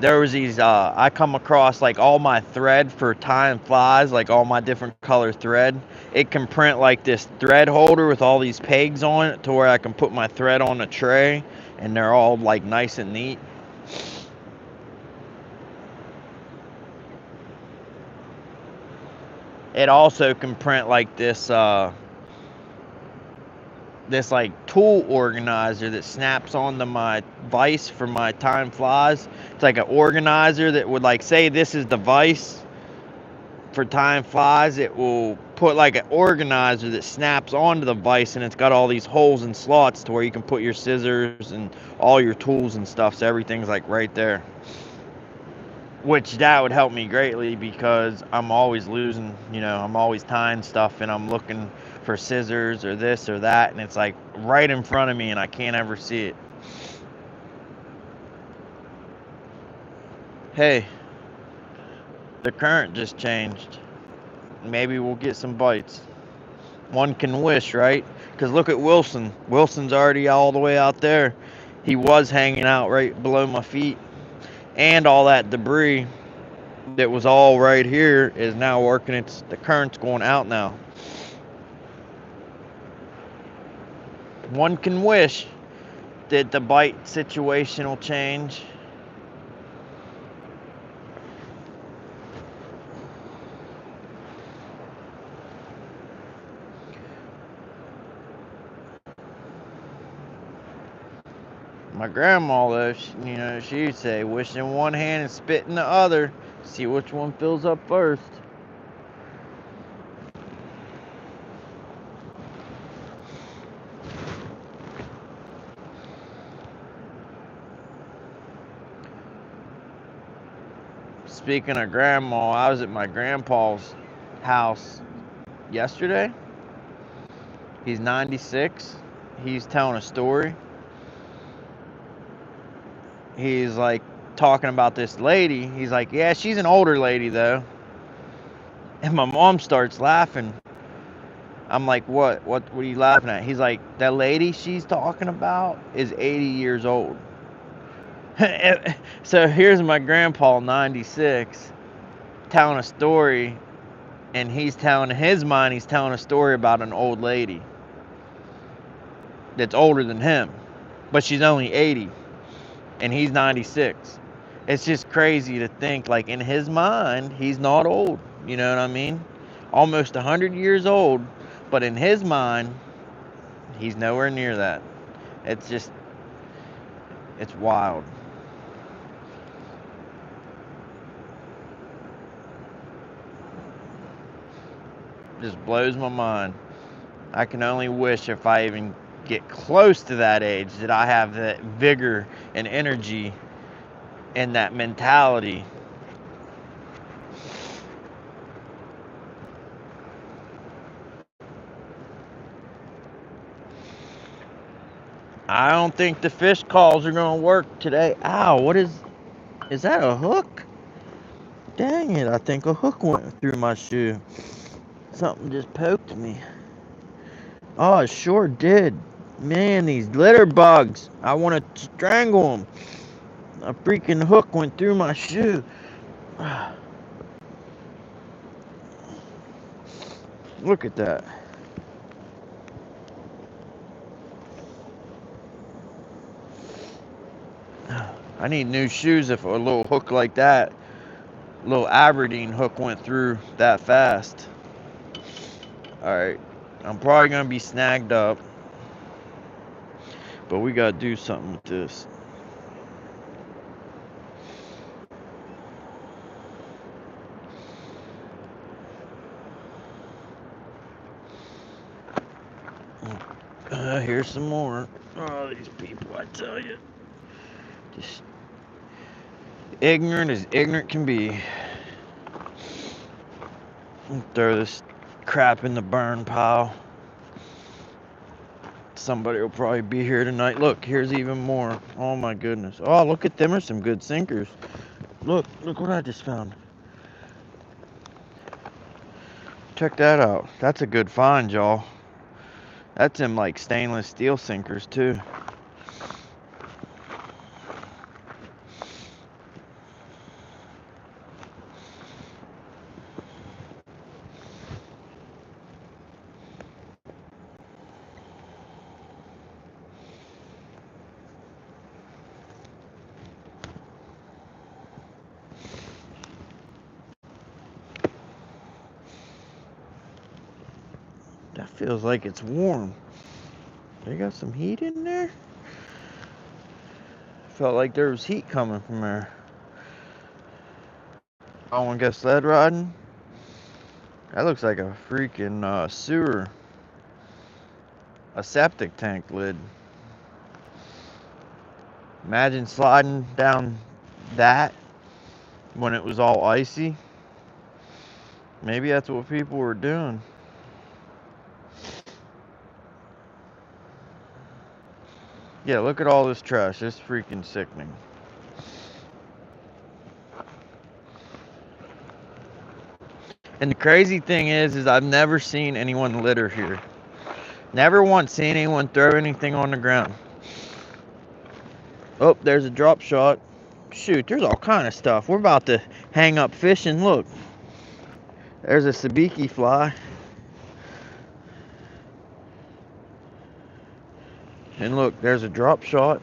there was these, I come across like all my thread for tying flies, like all my different color thread. It can print like this thread holder with all these pegs on it to where I can put my thread on a tray and they're all like nice and neat. It also can print like this like tool organizer that snaps onto my vise for my time flies. It's like an organizer that would, like, say this is the vise for time flies. It will put like an organizer that snaps onto the vise, and it's got all these holes and slots to where you can put your scissors and all your tools and stuff, so everything's like right there. Which that would help me greatly because I'm always losing, I'm always tying stuff and I'm looking for scissors or this or that, and it's like right in front of me and I can't ever see it. Hey, the current just changed. Maybe we'll get some bites. One can wish, right? Because look at Wilson. Wilson's already all the way out there. He was hanging out right below my feet. And all that debris that was all right here is now working. The current's going out now. One can wish that the bite situation will change. My grandma, though, she'd say, wish in one hand and spit in the other. See which one fills up first. Speaking of grandma, I was at my grandpa's house yesterday. He's 96. He's telling a story. He's like talking about this lady. He's like, yeah, she's an older lady though. And my mom starts laughing. I'm like, what are you laughing at? He's like, that lady she's talking about is 80 years old. So here's my grandpa, 96, telling a story, and he's telling a story about an old lady that's older than him, but she's only 80 and he's 96. It's just crazy to think, like, in his mind he's not old, you know what I mean? Almost 100 years old, but in his mind he's nowhere near that. It's wild. Just blows my mind. I can only wish, if I even get close to that age, that I have that vigor and energy and that mentality. I don't think the fish calls are gonna work today. Ow, is that a hook? Dang it, I think a hook went through my shoe. Something just poked me. Oh, it sure did. Man, these litter bugs. I want to strangle them. A freaking hook went through my shoe. Look at that. I need new shoes if a little hook like that, little Aberdeen hook, went through that fast. Alright, I'm probably going to be snagged up, but we got to do something with this. Here's some more. Oh, these people, I tell you. Just ignorant as ignorant can be. Throw this crap in the burn pile. Somebody will probably be here tonight. Look, here's even more. Oh my goodness. Oh, look at them. Are some good sinkers. Look what I just found. check that out. That's a good find, y'all. That's in like stainless steel sinkers too. That feels like it's warm. They got some heat in there? Felt like there was heat coming from there. I want to go sled riding. That looks like a freaking sewer. A septic tank lid. Imagine sliding down that when it was all icy. Maybe that's what people were doing. Yeah, look at all this trash. It's freaking sickening. And the crazy thing is I've never seen anyone litter here. Never once seen anyone throw anything on the ground. Oh, there's a drop shot. Shoot, there's all kind of stuff. We're about to hang up fishing. Look, there's a sabiki fly. And look, there's a drop shot.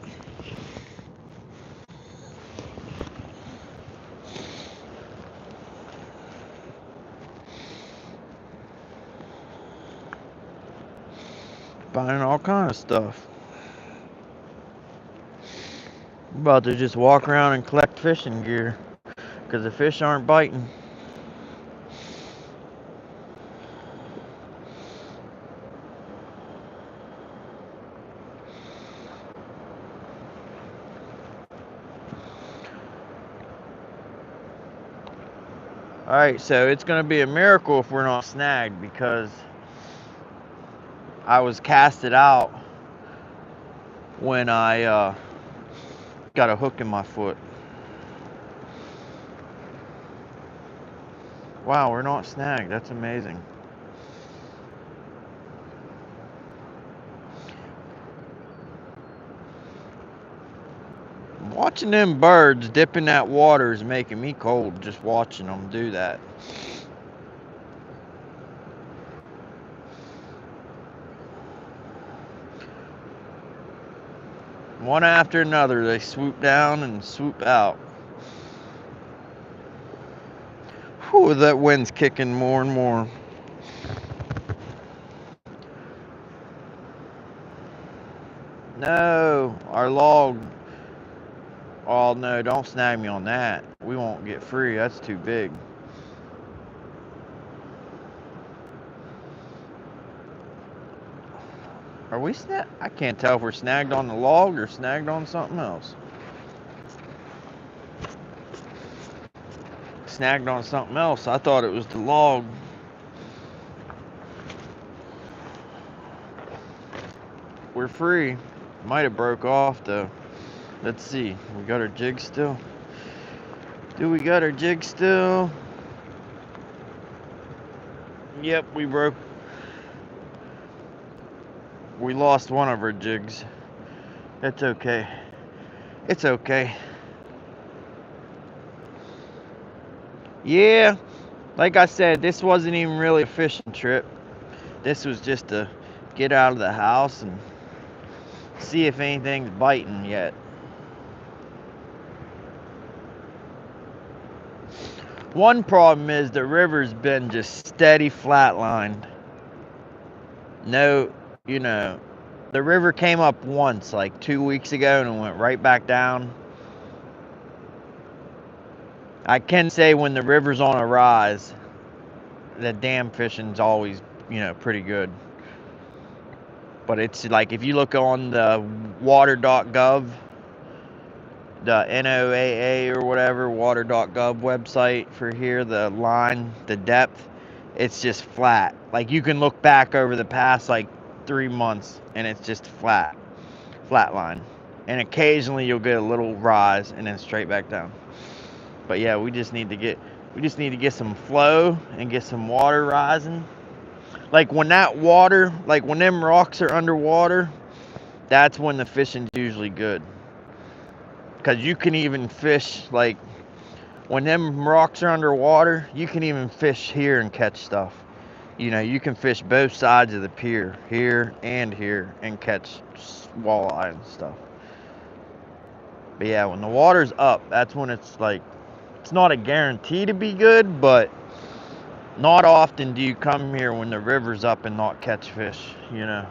Finding all kind of stuff. I'm about to just walk around and collect fishing gear because the fish aren't biting. Alright, so it's going to be a miracle if we're not snagged because I was casted out when I got a hook in my foot. Wow, we're not snagged. That's amazing. Watching them birds dip in that water is making me cold just watching them do that. One after another, they swoop down and swoop out. Whew, that wind's kicking more and more. No, our log. Oh no, don't snag me on that. We won't get free. That's too big. Are we snagged? I can't tell if we're snagged on the log or snagged on something else. Snagged on something else. I thought it was the log. We're free. Might have broke off though. Let's see. We got our jig still? Do we got our jig still? Yep, we broke. We lost one of our jigs. That's okay. It's okay. Yeah, like I said, this wasn't even really a fishing trip. This was just to get out of the house and see if anything's biting yet. One problem is the river's been just steady flatlined. No, the river came up once like 2 weeks ago and it went right back down. I can say when the river's on a rise, the dam fishing's always, pretty good. But it's like if you look on the water.gov, the NOAA or whatever, water.gov website for here, the line, the depth, it's just flat. Like you can look back over the past like 3 months and it's just flat line. And occasionally you'll get a little rise and then straight back down. But yeah, we just need to get, We just need to get some flow and get some water rising. Like when that water, like when them rocks are underwater, that's when the fishing's usually good. Because you can even fish, like when them rocks are underwater, you can even fish here and catch stuff. You know, you can fish both sides of the pier, here and here, and catch walleye and stuff. But yeah, when the water's up, that's when it's like, it's not a guarantee to be good, but not often do you come here when the river's up and not catch fish, you know.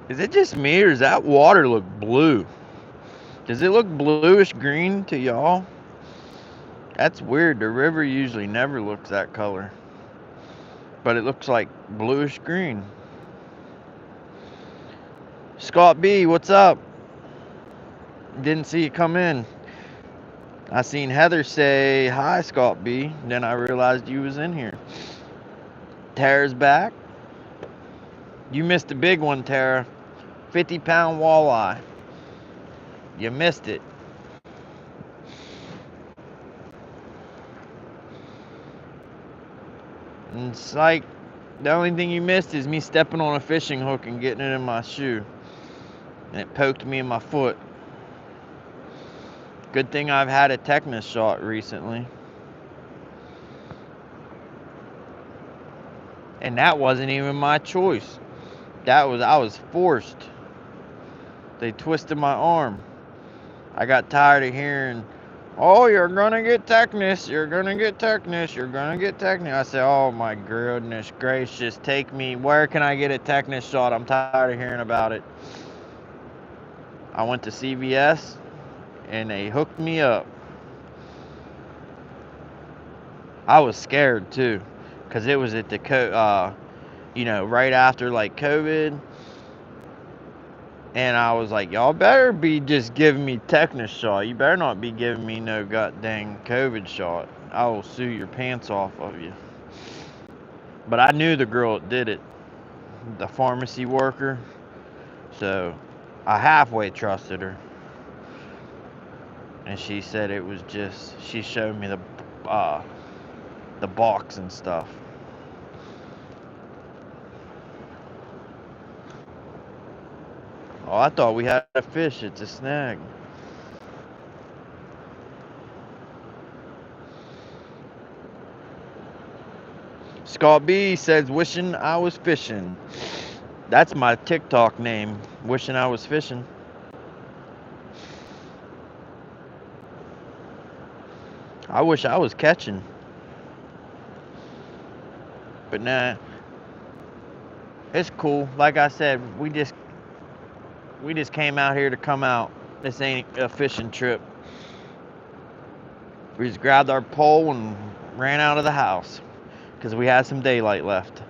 Is it just me, or does that water look blue? Does it look bluish green to y'all? That's weird. The river usually never looks that color. But it looks like bluish green. Scott B, what's up? Didn't see you come in. I seen Heather say, hi, Scott B. Then I realized you was in here. Tara's back. You missed a big one, Tara. 50-pound walleye. You missed it. And it's like, the only thing you missed is me stepping on a fishing hook and getting it in my shoe. And it poked me in my foot. Good thing I've had a tetanus shot recently. And that wasn't even my choice. I was forced. They twisted my arm. I got tired of hearing, oh, you're gonna get tetanus, you're gonna get tetanus, you're gonna get tetanus. I said, oh my goodness gracious, take me, where can I get a tetanus shot? I'm tired of hearing about it. I went to CVS and they hooked me up. I was scared too, because it was at the, you know, right after like COVID. And I was like, y'all better be just giving me tetanus shot. You better not be giving me no goddamn COVID shot. I will sue your pants off of you. But I knew the girl that did it, the pharmacy worker. So I halfway trusted her. And she said it was just, she showed me the box and stuff. Oh, I thought we had a fish. It's a snag. Scott B says, wishing I was fishing. That's my TikTok name, wishing I was fishing. I wish I was catching. But nah, it's cool. Like I said, we just came out here to come out. This ain't a fishing trip. We just grabbed our pole and ran out of the house because we had some daylight left.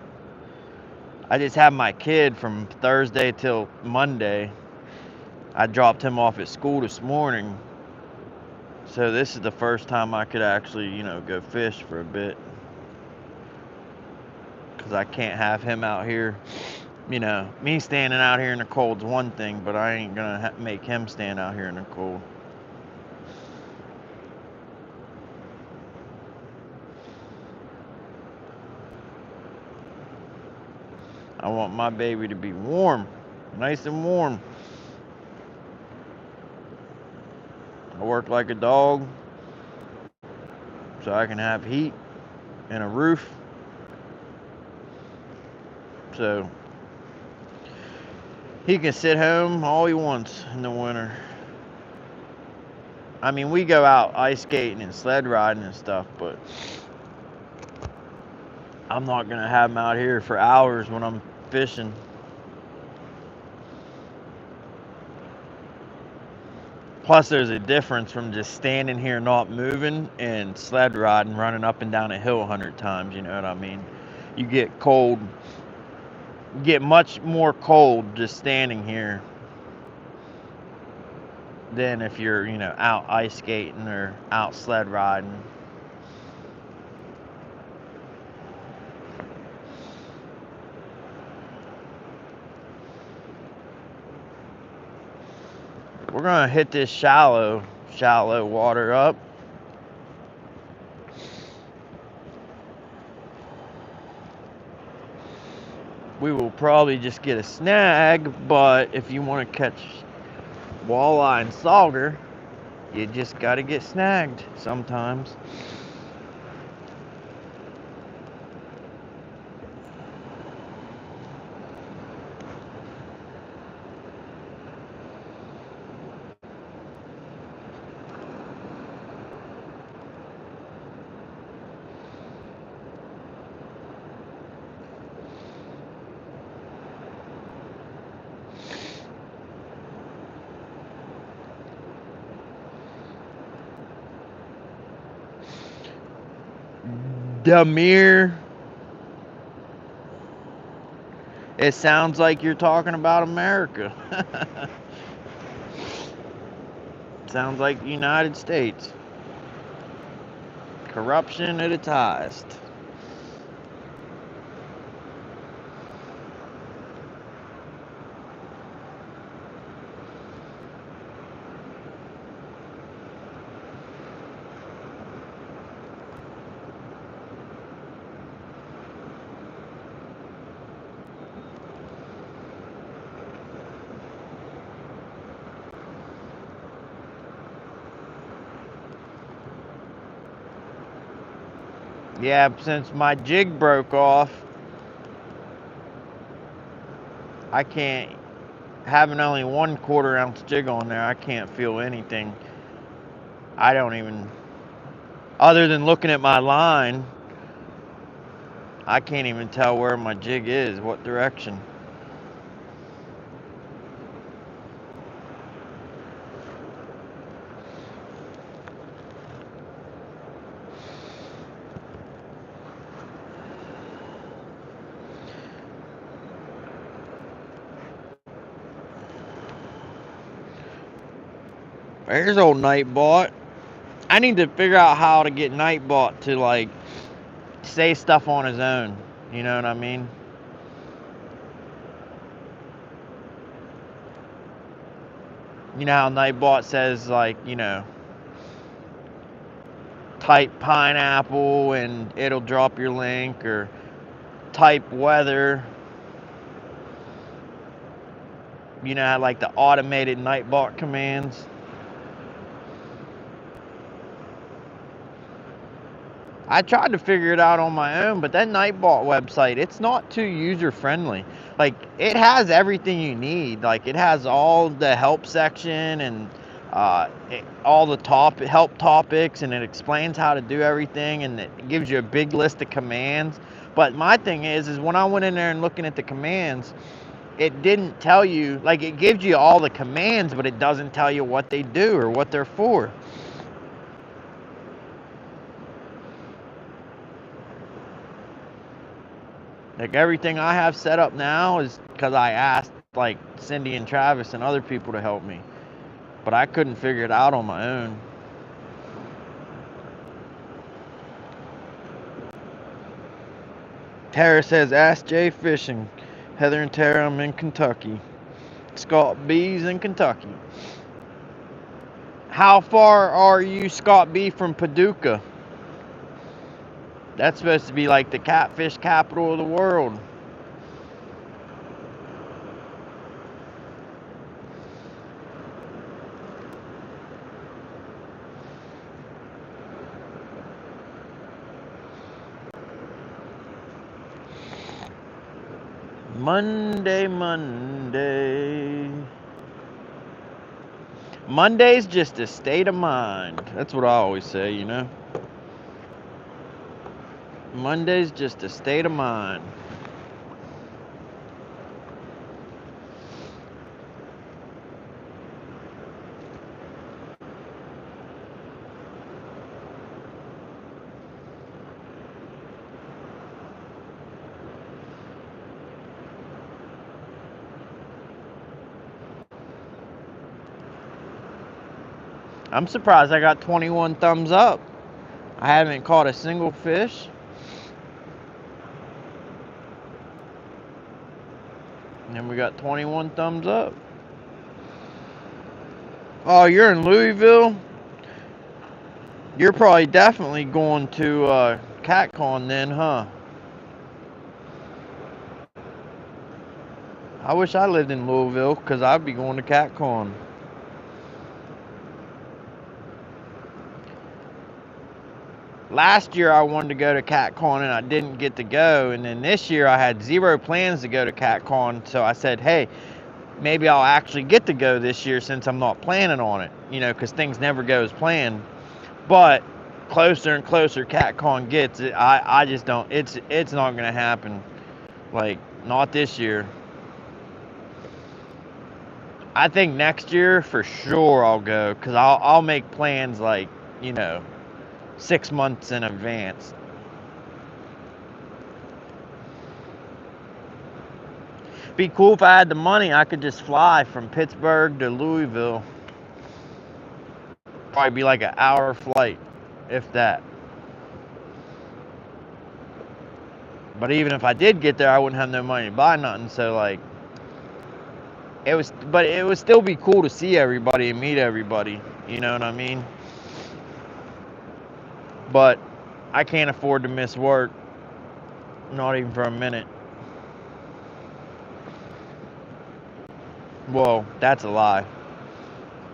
I just had my kid from Thursday till Monday. I dropped him off at school this morning. So this is the first time I could actually, you know, go fish for a bit. Because I can't have him out here. You know, me standing out here in the cold's one thing, but I ain't gonna make him stand out here in the cold. I want my baby to be warm, nice and warm. I work like a dog so I can have heat and a roof. So he can sit home all he wants in the winter. I mean, we go out ice skating and sled riding and stuff, but I'm not gonna have him out here for hours when I'm fishing. Plus, there's a difference from just standing here not moving and sled riding, running up and down a hill 100 times, you know what I mean? You get cold, you get much more cold just standing here than if you're, you know, out ice skating or out sled riding. We're gonna hit this shallow shallow water up. We will probably just get a snag, but if you want to catch walleye and sauger, you just got to get snagged sometimes. Demir, it sounds like you're talking about America. Sounds like the United States. Corruption at its highest. Yeah, since my jig broke off, I can't, having only 1/4 ounce jig on there, I can't feel anything. I don't even, other than looking at my line, I can't even tell where my jig is, what direction. There's old Nightbot. I need to figure out how to get Nightbot to like say stuff on his own. You know what I mean? You know how Nightbot says like, you know, type pineapple and it'll drop your link, or type weather. You know, like the automated Nightbot commands. I tried to figure it out on my own, but that Nightbot website, it's not too user friendly. Like, it has everything you need. Like, it has all the help section and all the help topics, and it explains how to do everything, and it gives you a big list of commands. But my thing is when I went in there and looking at the commands, it didn't tell you, like, it gives you all the commands, but it doesn't tell you what they do or what they're for. Like, everything I have set up now is because I asked like Cindy and Travis and other people to help me, but I couldn't figure it out on my own. Tara says, ask Jay Fishing. Heather and Tara, I'm in Kentucky. Scott B's in Kentucky. How far are you, Scott B, from Paducah? That's supposed to be like the catfish capital of the world. Monday. Monday's just a state of mind. That's what I always say, you know. Monday's just a state of mind. I'm surprised I got 21 thumbs up. I haven't caught a single fish. And we got 21 thumbs up. Oh, you're in Louisville? You're probably definitely going to CatCon then, huh? I wish I lived in Louisville, because I'd be going to CatCon. Last year I wanted to go to CatCon and I didn't get to go, and then this year I had zero plans to go to CatCon, so I said, hey, maybe I'll actually get to go this year since I'm not planning on it, because things never go as planned. But closer and closer CatCon gets, I just don't, it's not going to happen, like, not this year. I think next year for sure I'll go, because I'll make plans like, 6 months in advance. Be cool if I had the money, I could just fly from Pittsburgh to Louisville. Probably be like an hour flight, if that. But even if I did get there, I wouldn't have no money to buy nothing, so like, but it would still be cool to see everybody and meet everybody, you know what I mean? But I can't afford to miss work, not even for a minute. Well, that's a lie,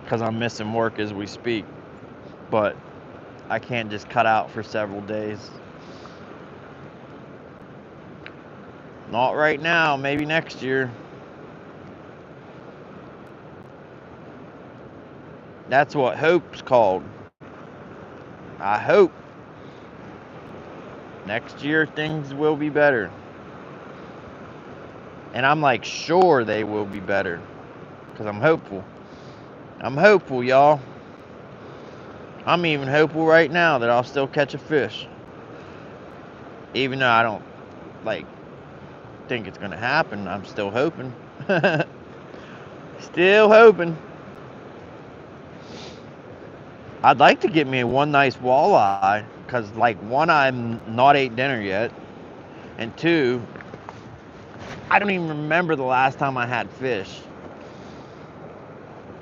because I'm missing work as we speak, but I can't just cut out for several days. Not right now, maybe next year. That's what hope's called. I hope next year things will be better. And I'm like sure they will be better, because I'm hopeful. I'm hopeful, y'all. I'm even hopeful right now that I'll still catch a fish. Even though I don't like think it's gonna happen, I'm still hoping. Still hoping. I'd like to get me one nice walleye, because like, one, I'm not ate dinner yet, and two, I don't even remember the last time I had fish.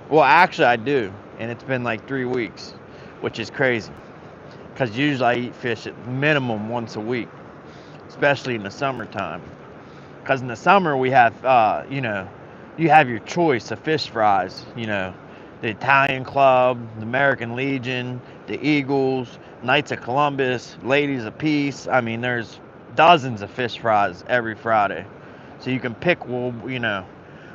Well, actually I do, and it's been like 3 weeks, which is crazy, because usually I eat fish at minimum once a week, especially in the summertime. Because in the summer we have, you have your choice of fish fries, the Italian Club, the American Legion, the Eagles, Knights of Columbus, Ladies of Peace. I mean, there's dozens of fish fries every Friday. So you can pick,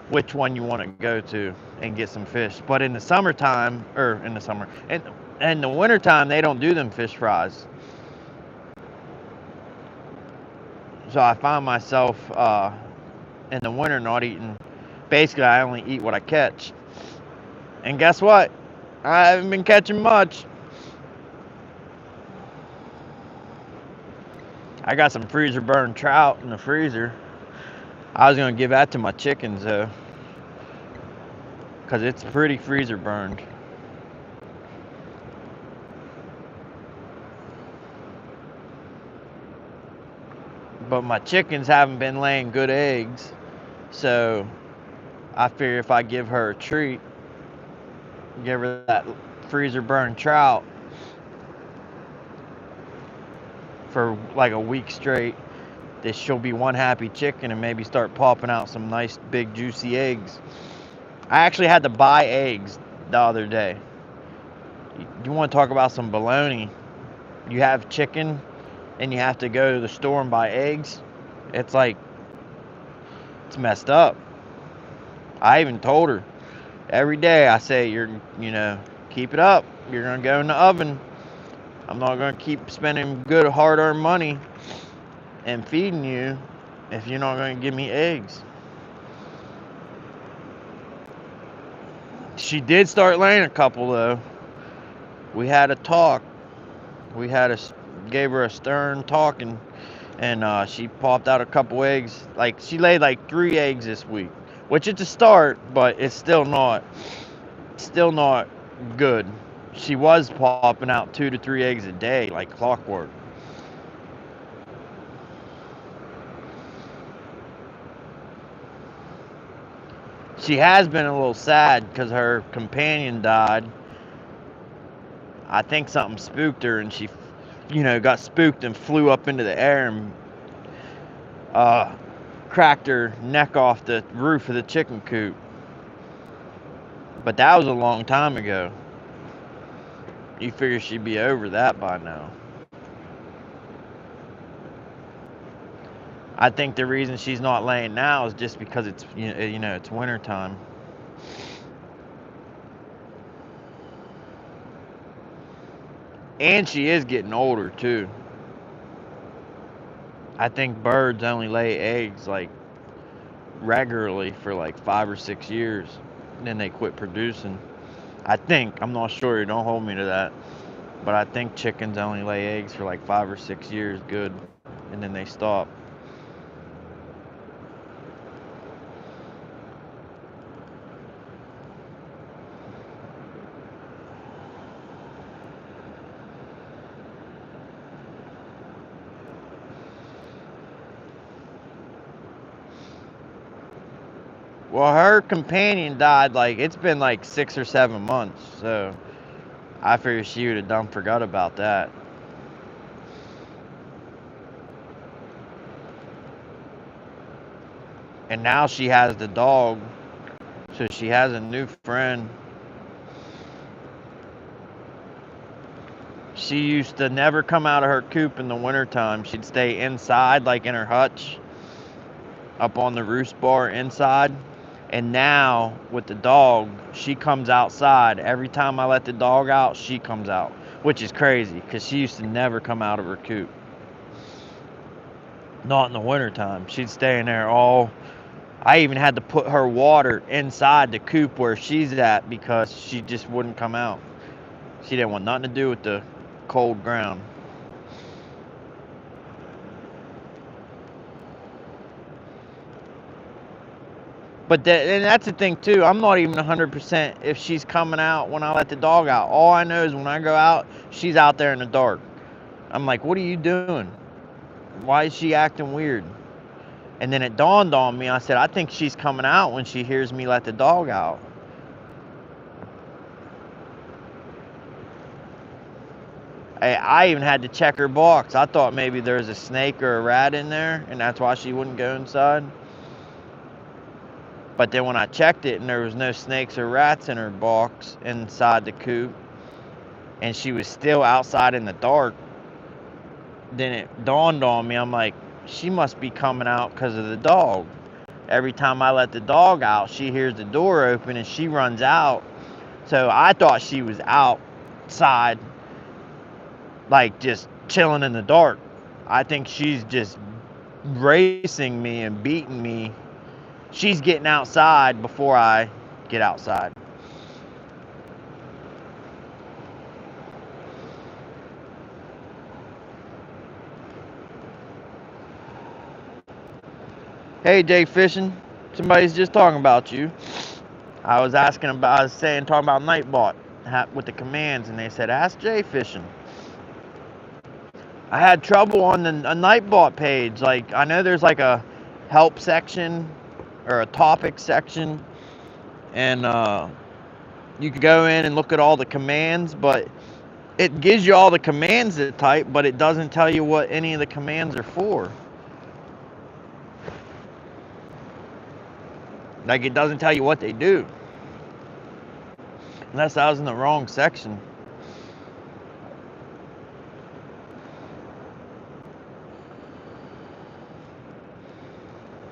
which one you want to go to and get some fish. But in the summertime, or in the summer, and in the wintertime, they don't do them fish fries. So I find myself in the winter not eating. Basically, I only eat what I catch. And guess what? I haven't been catching much. I got some freezer burned trout in the freezer. I was going to give that to my chickens though, because it's pretty freezer burned. But my chickens haven't been laying good eggs, so I figure if I give her a treat, give her that freezer burned trout for like a week straight, that she'll be one happy chicken and maybe start popping out some nice big juicy eggs. I actually had to buy eggs the other day. You want to talk about some baloney? You have chicken and you have to go to the store and buy eggs. It's like, it's messed up. I even told her every day, I say, keep it up. You're going to go in the oven. I'm not going to keep spending good hard-earned money and feeding you if you're not going to give me eggs. She did start laying a couple though. We had a talk. Gave her a stern talking, and she popped out a couple eggs. Like, she laid like 3 eggs this week, which is a start, but it's still not good. She was popping out 2 to 3 eggs a day, like clockwork. She has been a little sad because her companion died. I think something spooked her, and she, got spooked and flew up into the air and cracked her neck off the roof of the chicken coop. But that was a long time ago. You figure she'd be over that by now. I think the reason she's not laying now is just because it's it's winter time. And she is getting older too. I think birds only lay eggs like regularly for like 5 or 6 years, and then they quit producing. I think, I'm not sure, don't hold me to that, but I think chickens only lay eggs for like 5 or 6 years good, and then they stop. Well, her companion died, like, it's been like 6 or 7 months, so I figured she would have done forgot about that. And now she has the dog, so she has a new friend. She used to never come out of her coop in the wintertime. She'd stay inside, like in her hutch, up on the roost bar inside. And now, with the dog, she comes outside. Every time I let the dog out, she comes out, which is crazy, because she used to never come out of her coop. Not in the wintertime. She'd stay in there all... I even had to put her water inside the coop where she's at because she just wouldn't come out. She didn't want nothing to do with the cold ground. But and that's the thing too. I'm not even 100% if she's coming out when I let the dog out. All I know is when I go out, she's out there in the dark. I'm like, what are you doing? Why is she acting weird? And then it dawned on me. I said, I think she's coming out when she hears me let the dog out. I even had to check her box. I thought maybe there was a snake or a rat in there, and that's why she wouldn't go inside. But then when I checked it and there was no snakes or rats in her box inside the coop, and she was still outside in the dark, then it dawned on me. I'm like, she must be coming out because of the dog. Every time I let the dog out, she hears the door open and she runs out. So I thought she was outside, like just chilling in the dark. I think she's just racing me and beating me. She's getting outside before I get outside. Hey, Jay Fishing. Somebody's just talking about you. I was talking about Nightbot with the commands, and they said, ask Jay Fishing. I had trouble on a Nightbot page. Like, I know there's like a help section or a topic section, and you can go in and look at all the commands, but it gives you all the commands to type, but it doesn't tell you what any of the commands are for. Like, it doesn't tell you what they do. Unless I was in the wrong section.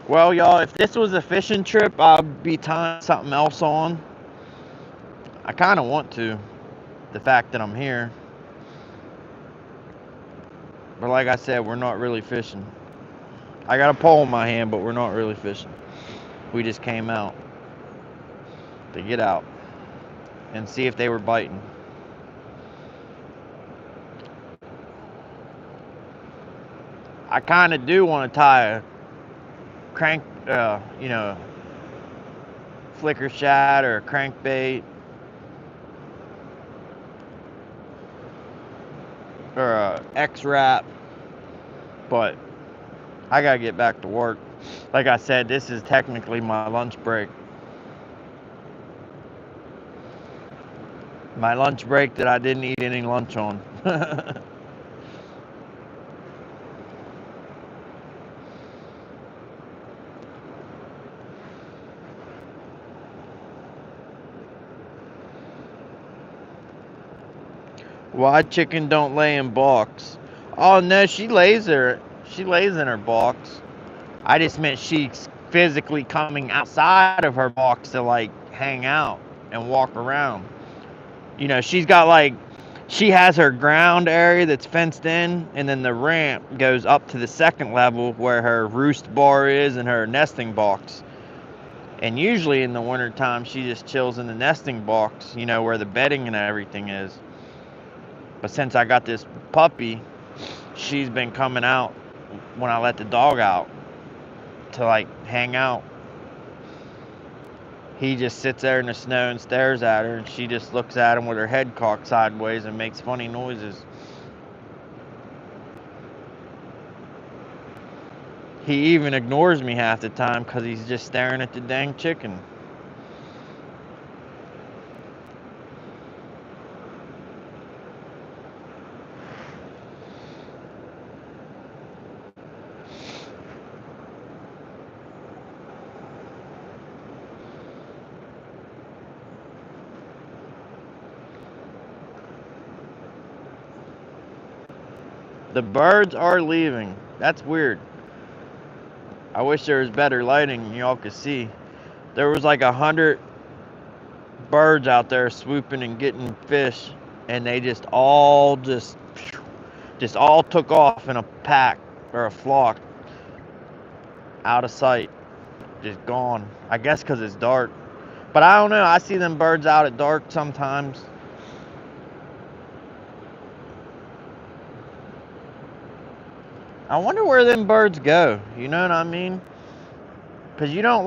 Well, y'all, if this was a fishing trip, I'd be tying something else on. I kind of want to, the fact that I'm here. But like I said, we're not really fishing. I got a pole in my hand, but we're not really fishing. We just came out to get out and see if they were biting. I kind of do want to tie a crank, flicker shad or a crankbait or a X-Wrap, but I gotta get back to work. Like I said, this is technically my lunch break. My lunch break that I didn't eat any lunch on. Why chicken don't lay in box? Oh no, she lays in her box. I just meant she's physically coming outside of her box to like hang out and walk around. You know, she has her ground area that's fenced in, and then the ramp goes up to the second level where her roost bar is and her nesting box. And usually in the wintertime, she just chills in the nesting box, you know, where the bedding and everything is. But since I got this puppy, she's been coming out when I let the dog out to like hang out. He just sits there in the snow and stares at her, and she just looks at him with her head cocked sideways and makes funny noises. He even ignores me half the time because he's just staring at the dang chicken. The birds are leaving. That's weird. I wish there was better lighting and y'all could see. There was like 100 birds out there swooping and getting fish, and they just all took off in a pack or a flock, out of sight, just gone. I guess because it's dark. But I don't know. I see them birds out at dark sometimes. I wonder where them birds go. You know what I mean? Because you don't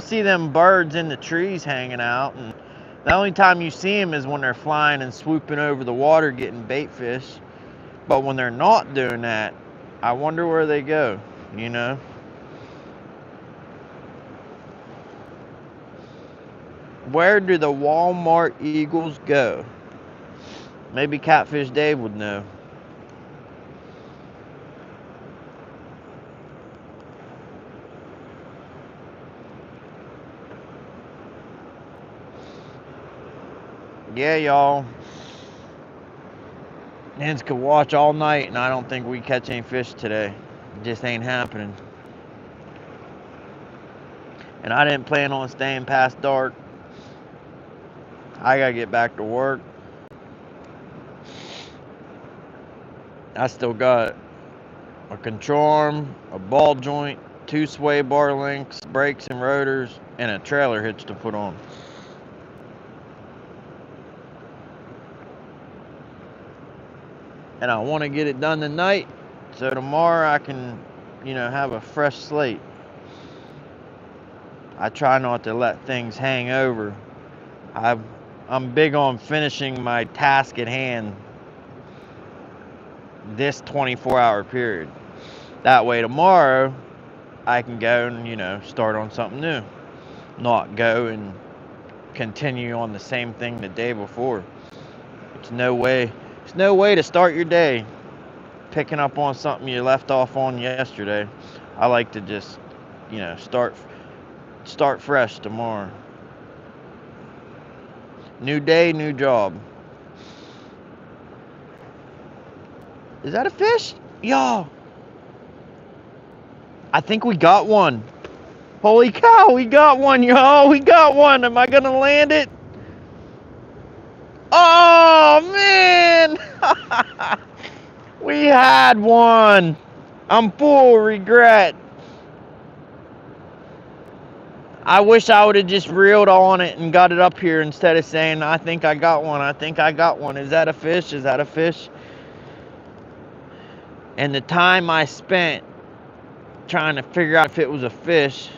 see them birds in the trees hanging out. And the only time you see them is when they're flying and swooping over the water getting bait fish. But when they're not doing that, I wonder where they go, you know? Where do the Walmart eagles go? Maybe Catfish Dave would know. Yeah, y'all. Hens could watch all night, and I don't think we catch any fish today. It just ain't happening. And I didn't plan on staying past dark. I gotta get back to work. I still got a control arm, a ball joint, 2 sway bar links, brakes and rotors, and a trailer hitch to put on. And I want to get it done tonight, so tomorrow I can, have a fresh slate. I try not to let things hang over. I'm big on finishing my task at hand this 24-hour period. That way tomorrow I can go and, start on something new. Not go and continue on the same thing the day before. It's no way to start your day picking up on something you left off on yesterday. I like to just, start fresh tomorrow. New day, new job. Is that a fish? Y'all. I think we got one. Holy cow, we got one, y'all. We got one. Am I going to land it? Oh, man. We had one. I'm full of regret. I wish I would have just reeled on it and got it up here instead of saying, I think I got one. I think I got one. Is that a fish? Is that a fish? And the time I spent trying to figure out if it was a fish,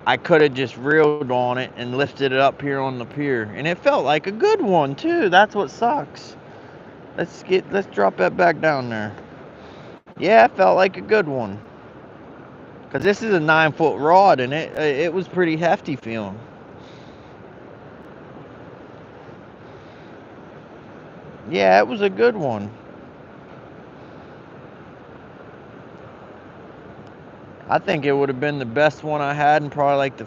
I could have just reeled on it and lifted it up here on the pier. And it felt like a good one too. That's what sucks. Let's drop that back down there. Yeah, it felt like a good one. Because this is a 9-foot rod, and it was pretty hefty feeling. Yeah, it was a good one. I think it would have been the best one I had in probably like the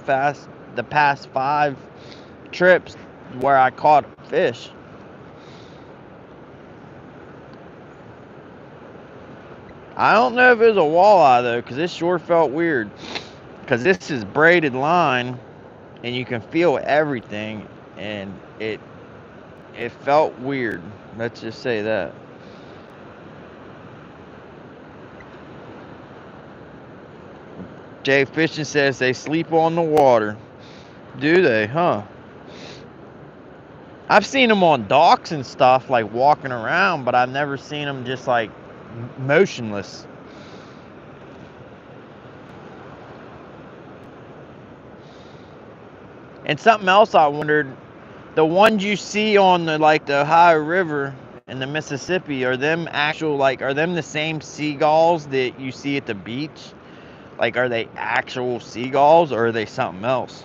past 5 trips where I caught fish. I don't know if it was a walleye though, because this sure felt weird. Because this is braided line, and you can feel everything, and it felt weird. Let's just say that. Jay Fishing says they sleep on the water. Do they, huh? I've seen them on docks and stuff, like walking around, but I've never seen them just like motionless. And something else I wondered, the ones you see on the Ohio River and the Mississippi, are them actual, are them the same seagulls that you see at the beach? Like, are they actual seagulls or are they something else?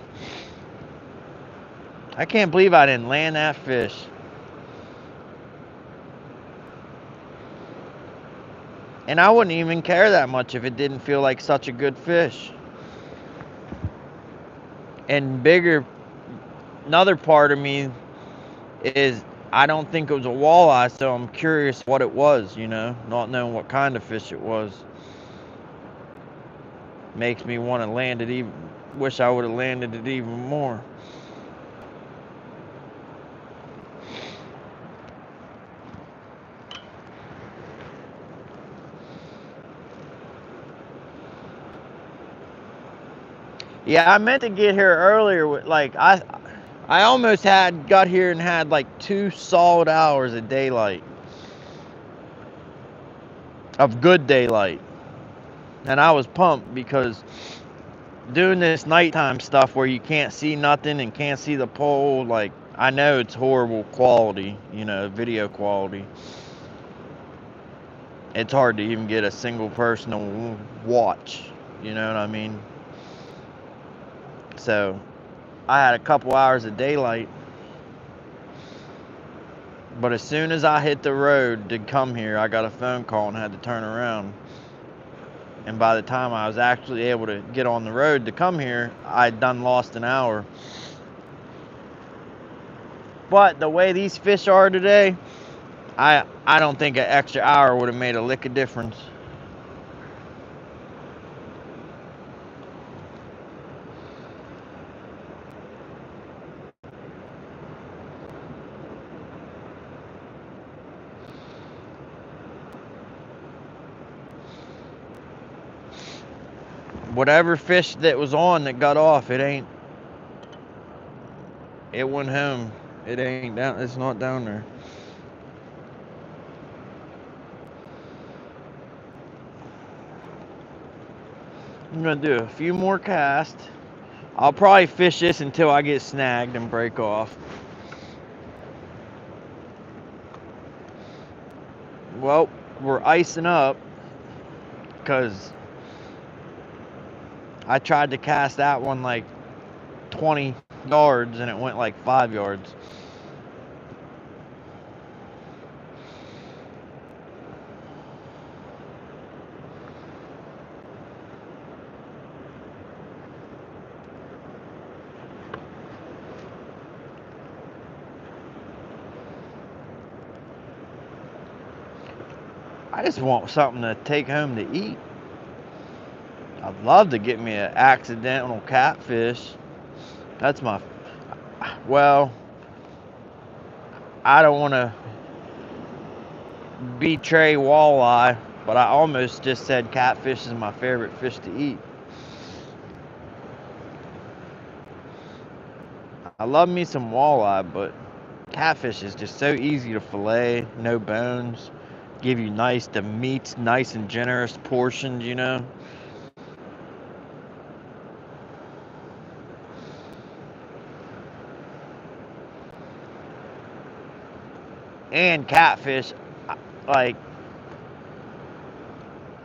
I can't believe I didn't land that fish. And I wouldn't even care that much if it didn't feel like such a good fish. And another part of me is I don't think it was a walleye, so I'm curious what it was, not knowing what kind of fish it was. Makes me want to land it wish I would have landed it even more. Yeah, I meant to get here earlier with I almost got here and had like 2 solid hours of daylight. Of good daylight. And I was pumped because doing this nighttime stuff where you can't see nothing and can't see the pole, I know it's horrible quality, video quality. It's hard to even get a single person to watch, you know what I mean? So I had a couple hours of daylight, but as soon as I hit the road to come here, I got a phone call and had to turn around. And by the time I was actually able to get on the road to come here, I'd done lost an hour. But the way these fish are today, I don't think an extra hour would have made a lick of difference. Whatever fish that was on that got off, it went home. It's not down there. I'm gonna do a few more casts. I'll probably fish this until I get snagged and break off. Well, we're icing up because I tried to cast that one like 20 yards and it went like 5 yards. I just want something to take home to eat. I'd love to get me an accidental catfish. That's well, I don't want to betray walleye, but I almost just said catfish is my favorite fish to eat. I love me some walleye, but catfish is just so easy to fillet, no bones, give you the meat's nice and generous portions, And catfish,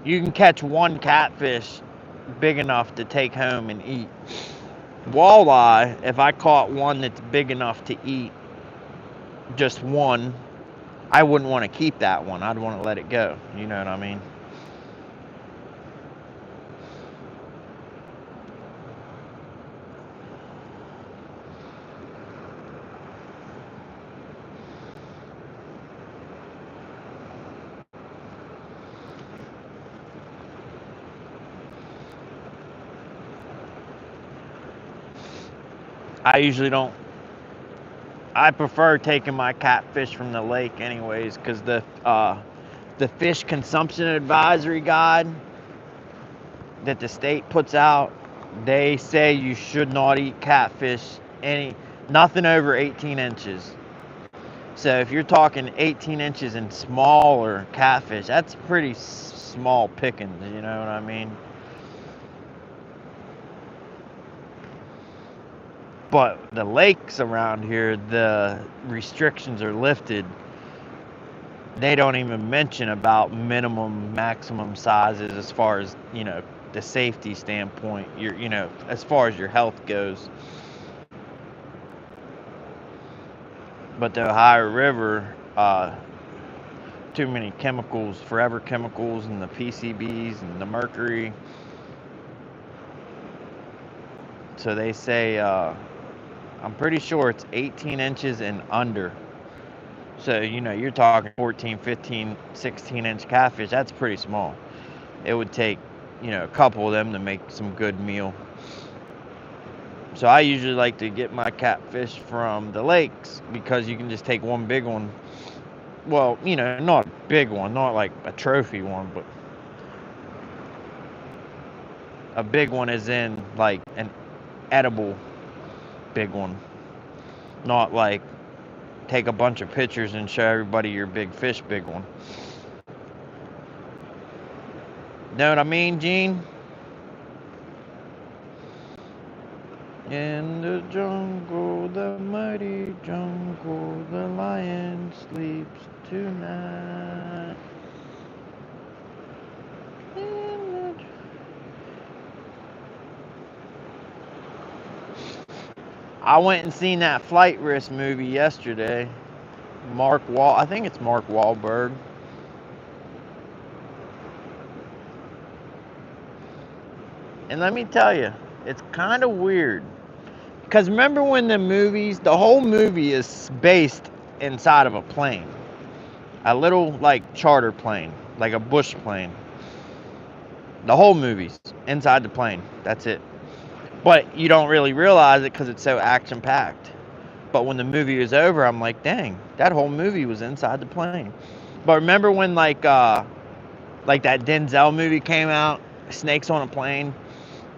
you can catch one catfish big enough to take home and eat. Walleye, if I caught one that's big enough to eat, just one, I wouldn't want to keep that one. I'd want to let it go. You know what I mean? I usually don't. I prefer taking my catfish from the lake anyways, because the fish consumption advisory guide that the state puts out, they say you should not eat catfish nothing over 18 inches. So if you're talking 18 inches and smaller catfish, that's pretty small pickings, you know what I mean? But the lakes around here, the restrictions are lifted. They don't even mention about minimum, maximum sizes as far as, you know, the safety standpoint, you know, as far as your health goes. But the Ohio River, too many chemicals, forever chemicals, and the PCBs and the mercury. So they say, I'm pretty sure it's 18 inches and under. So, you know, you're talking 14, 15, 16 inch catfish. That's pretty small. It would take, you know, a couple of them to make some good meal. So I usually like to get my catfish from the lakes because you can just take one big one. Well, you know, not a big one, not like a trophy one, but a big one is in like an edible big one. Not like take a bunch of pictures and show everybody your big fish big one. Know what I mean, Gene? In the jungle, the mighty jungle, the lion sleeps tonight. I went and seen that Flight Risk movie yesterday. I think it's Mark Wahlberg. And let me tell you, it's kind of weird. Because remember when the whole movie is based inside of a plane. A little, like, charter plane. Like a bush plane. The whole movie's inside the plane. That's it. But you don't really realize it because it's so action-packed. But when the movie was over, I'm like, dang, that whole movie was inside the plane. But remember when, like that Denzel movie came out, Snakes on a Plane,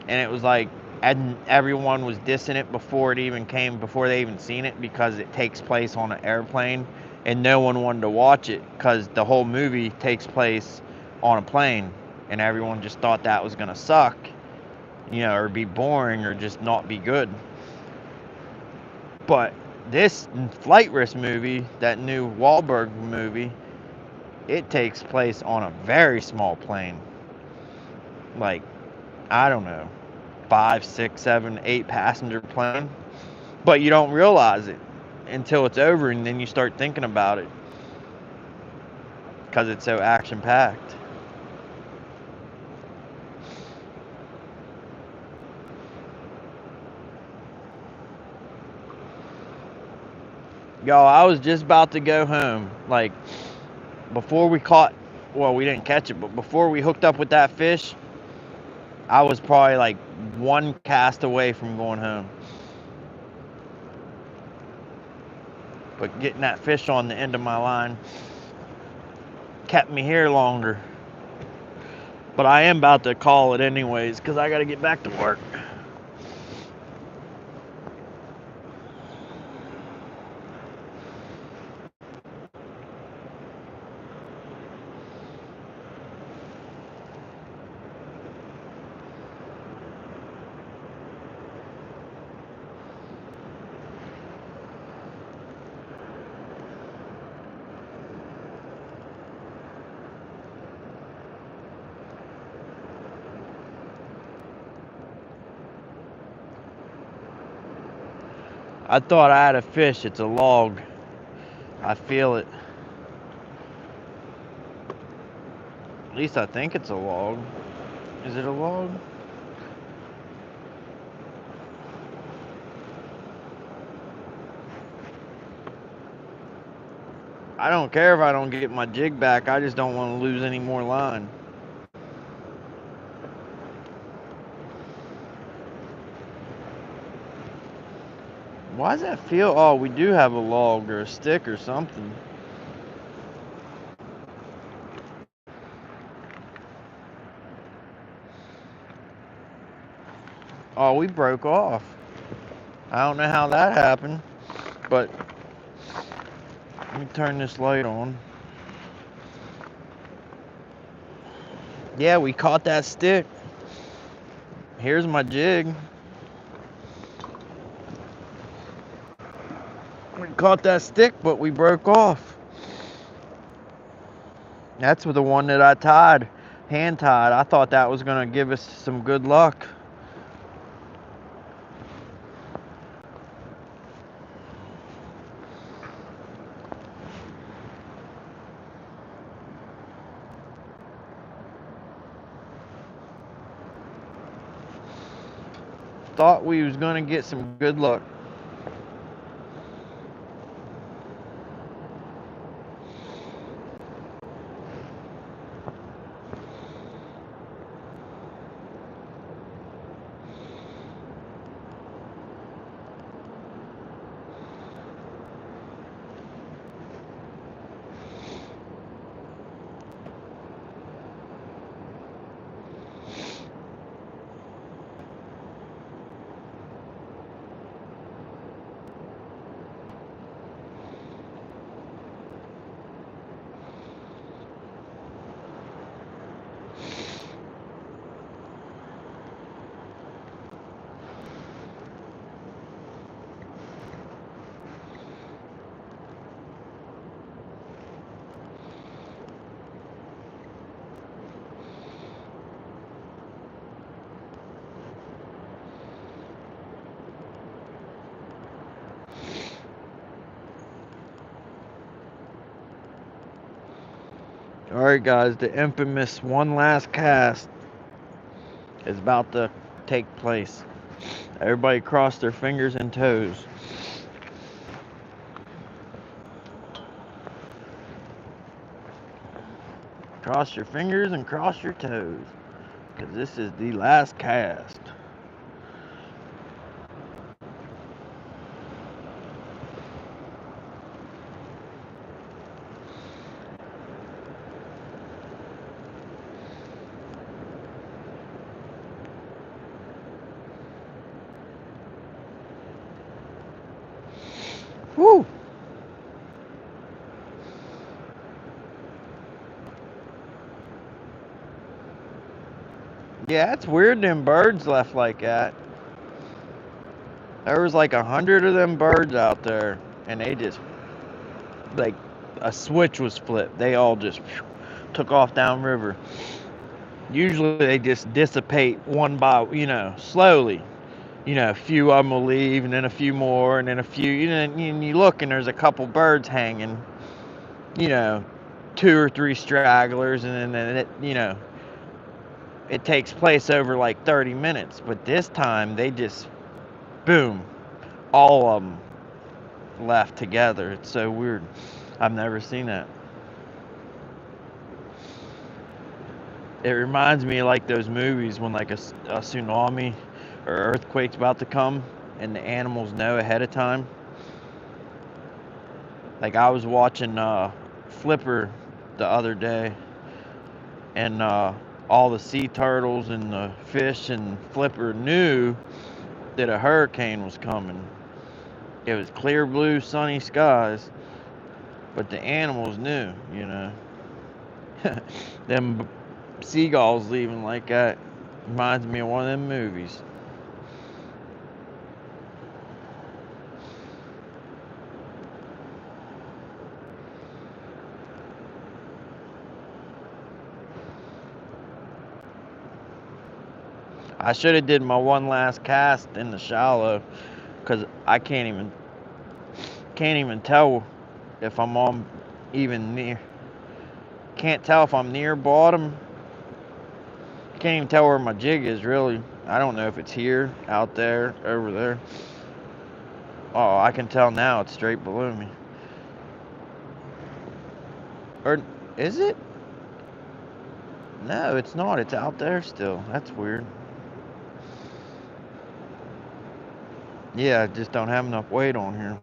and it was like, and everyone was dissing it before they even seen it, because it takes place on an airplane, and no one wanted to watch it because the whole movie takes place on a plane, and everyone just thought that was gonna suck, you know, or be boring, or just not be good. But this Flight Risk movie, that new Wahlberg movie, it takes place on a very small plane. Like, I don't know, 5, 6, 7, 8 passenger plane. But you don't realize it until it's over, and then you start thinking about it because it's so action packed. Y'all, I was just about to go home. Like, before we didn't catch it, but before we hooked up with that fish, I was probably like one cast away from going home. But getting that fish on the end of my line kept me here longer. But I am about to call it anyways because I got to get back to work. I thought I had a fish. It's a log. I feel it. At least I think it's a log. Is it a log? I don't care if I don't get my jig back. I just don't want to lose any more line. Why does that feel? Oh, we do have a log or a stick or something. Oh, we broke off. I don't know how that happened, but let me turn this light on. Yeah, we caught that stick. Here's my jig. We caught that stick, but we broke off. That's the one that I tied, hand tied. I thought that was gonna give us some good luck. Thought we was gonna get some good luck. Alright guys, the infamous one last cast is about to take place. Everybody cross their fingers and toes. Cross your fingers and cross your toes, because this is the last cast. Woo! Yeah, it's weird them birds left like that. There was like 100 of them birds out there, and they just, like, a switch was flipped. They all just took off downriver. Usually they just dissipate one by, slowly. A few of them will leave, and then a few more, and then a few, and you look, and there's a couple birds hanging, 2 or 3 stragglers, and then it takes place over like 30 minutes. But this time, they just, boom, all of them left together. It's so weird. I've never seen that. It reminds me of like those movies when like a tsunami or earthquake's about to come, and the animals know ahead of time. Like I was watching Flipper the other day, and all the sea turtles and the fish and Flipper knew that a hurricane was coming. It was clear blue, sunny skies, but the animals knew, Them seagulls leaving like that reminds me of one of them movies. I should have did my one last cast in the shallow, because I can't even tell if I'm on even near. Can't tell if I'm near bottom. Can't even tell where my jig is, really. I don't know if it's here, out there, over there. Oh, I can tell now it's straight below me. Or is it? No, it's not. It's out there still. That's weird. Yeah, I just don't have enough weight on here.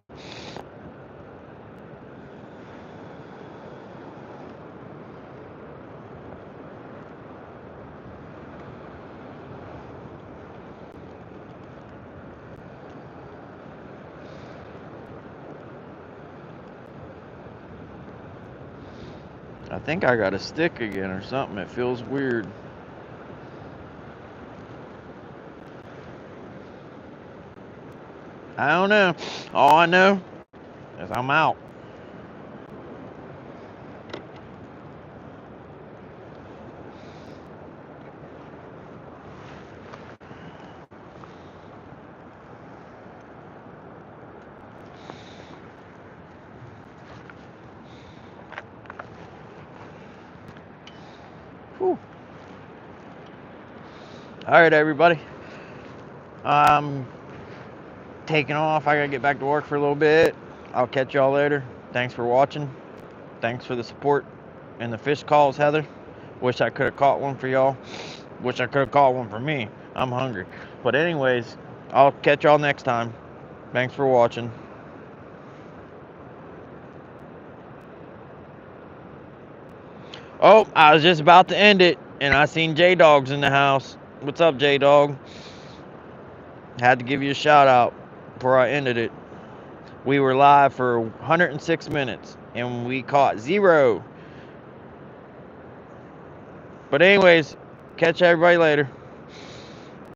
I think I got a stick again or something. It feels weird. I don't know. All I know is I'm out. Whew. All right, everybody. I'm taking off. I gotta get back to work for a little bit. I'll catch y'all later. Thanks for watching. Thanks for the support and the fish calls, Heather. Wish I could have caught one for y'all. Wish I could have caught one for me. I'm hungry. But anyways, I'll catch y'all next time. Thanks for watching. Oh, I was just about to end it, and I seen J-Dog's in the house. What's up, J-Dog? Had to give you a shout out before I ended it. We were live for 106 minutes, and we caught 0. But anyways, catch everybody later.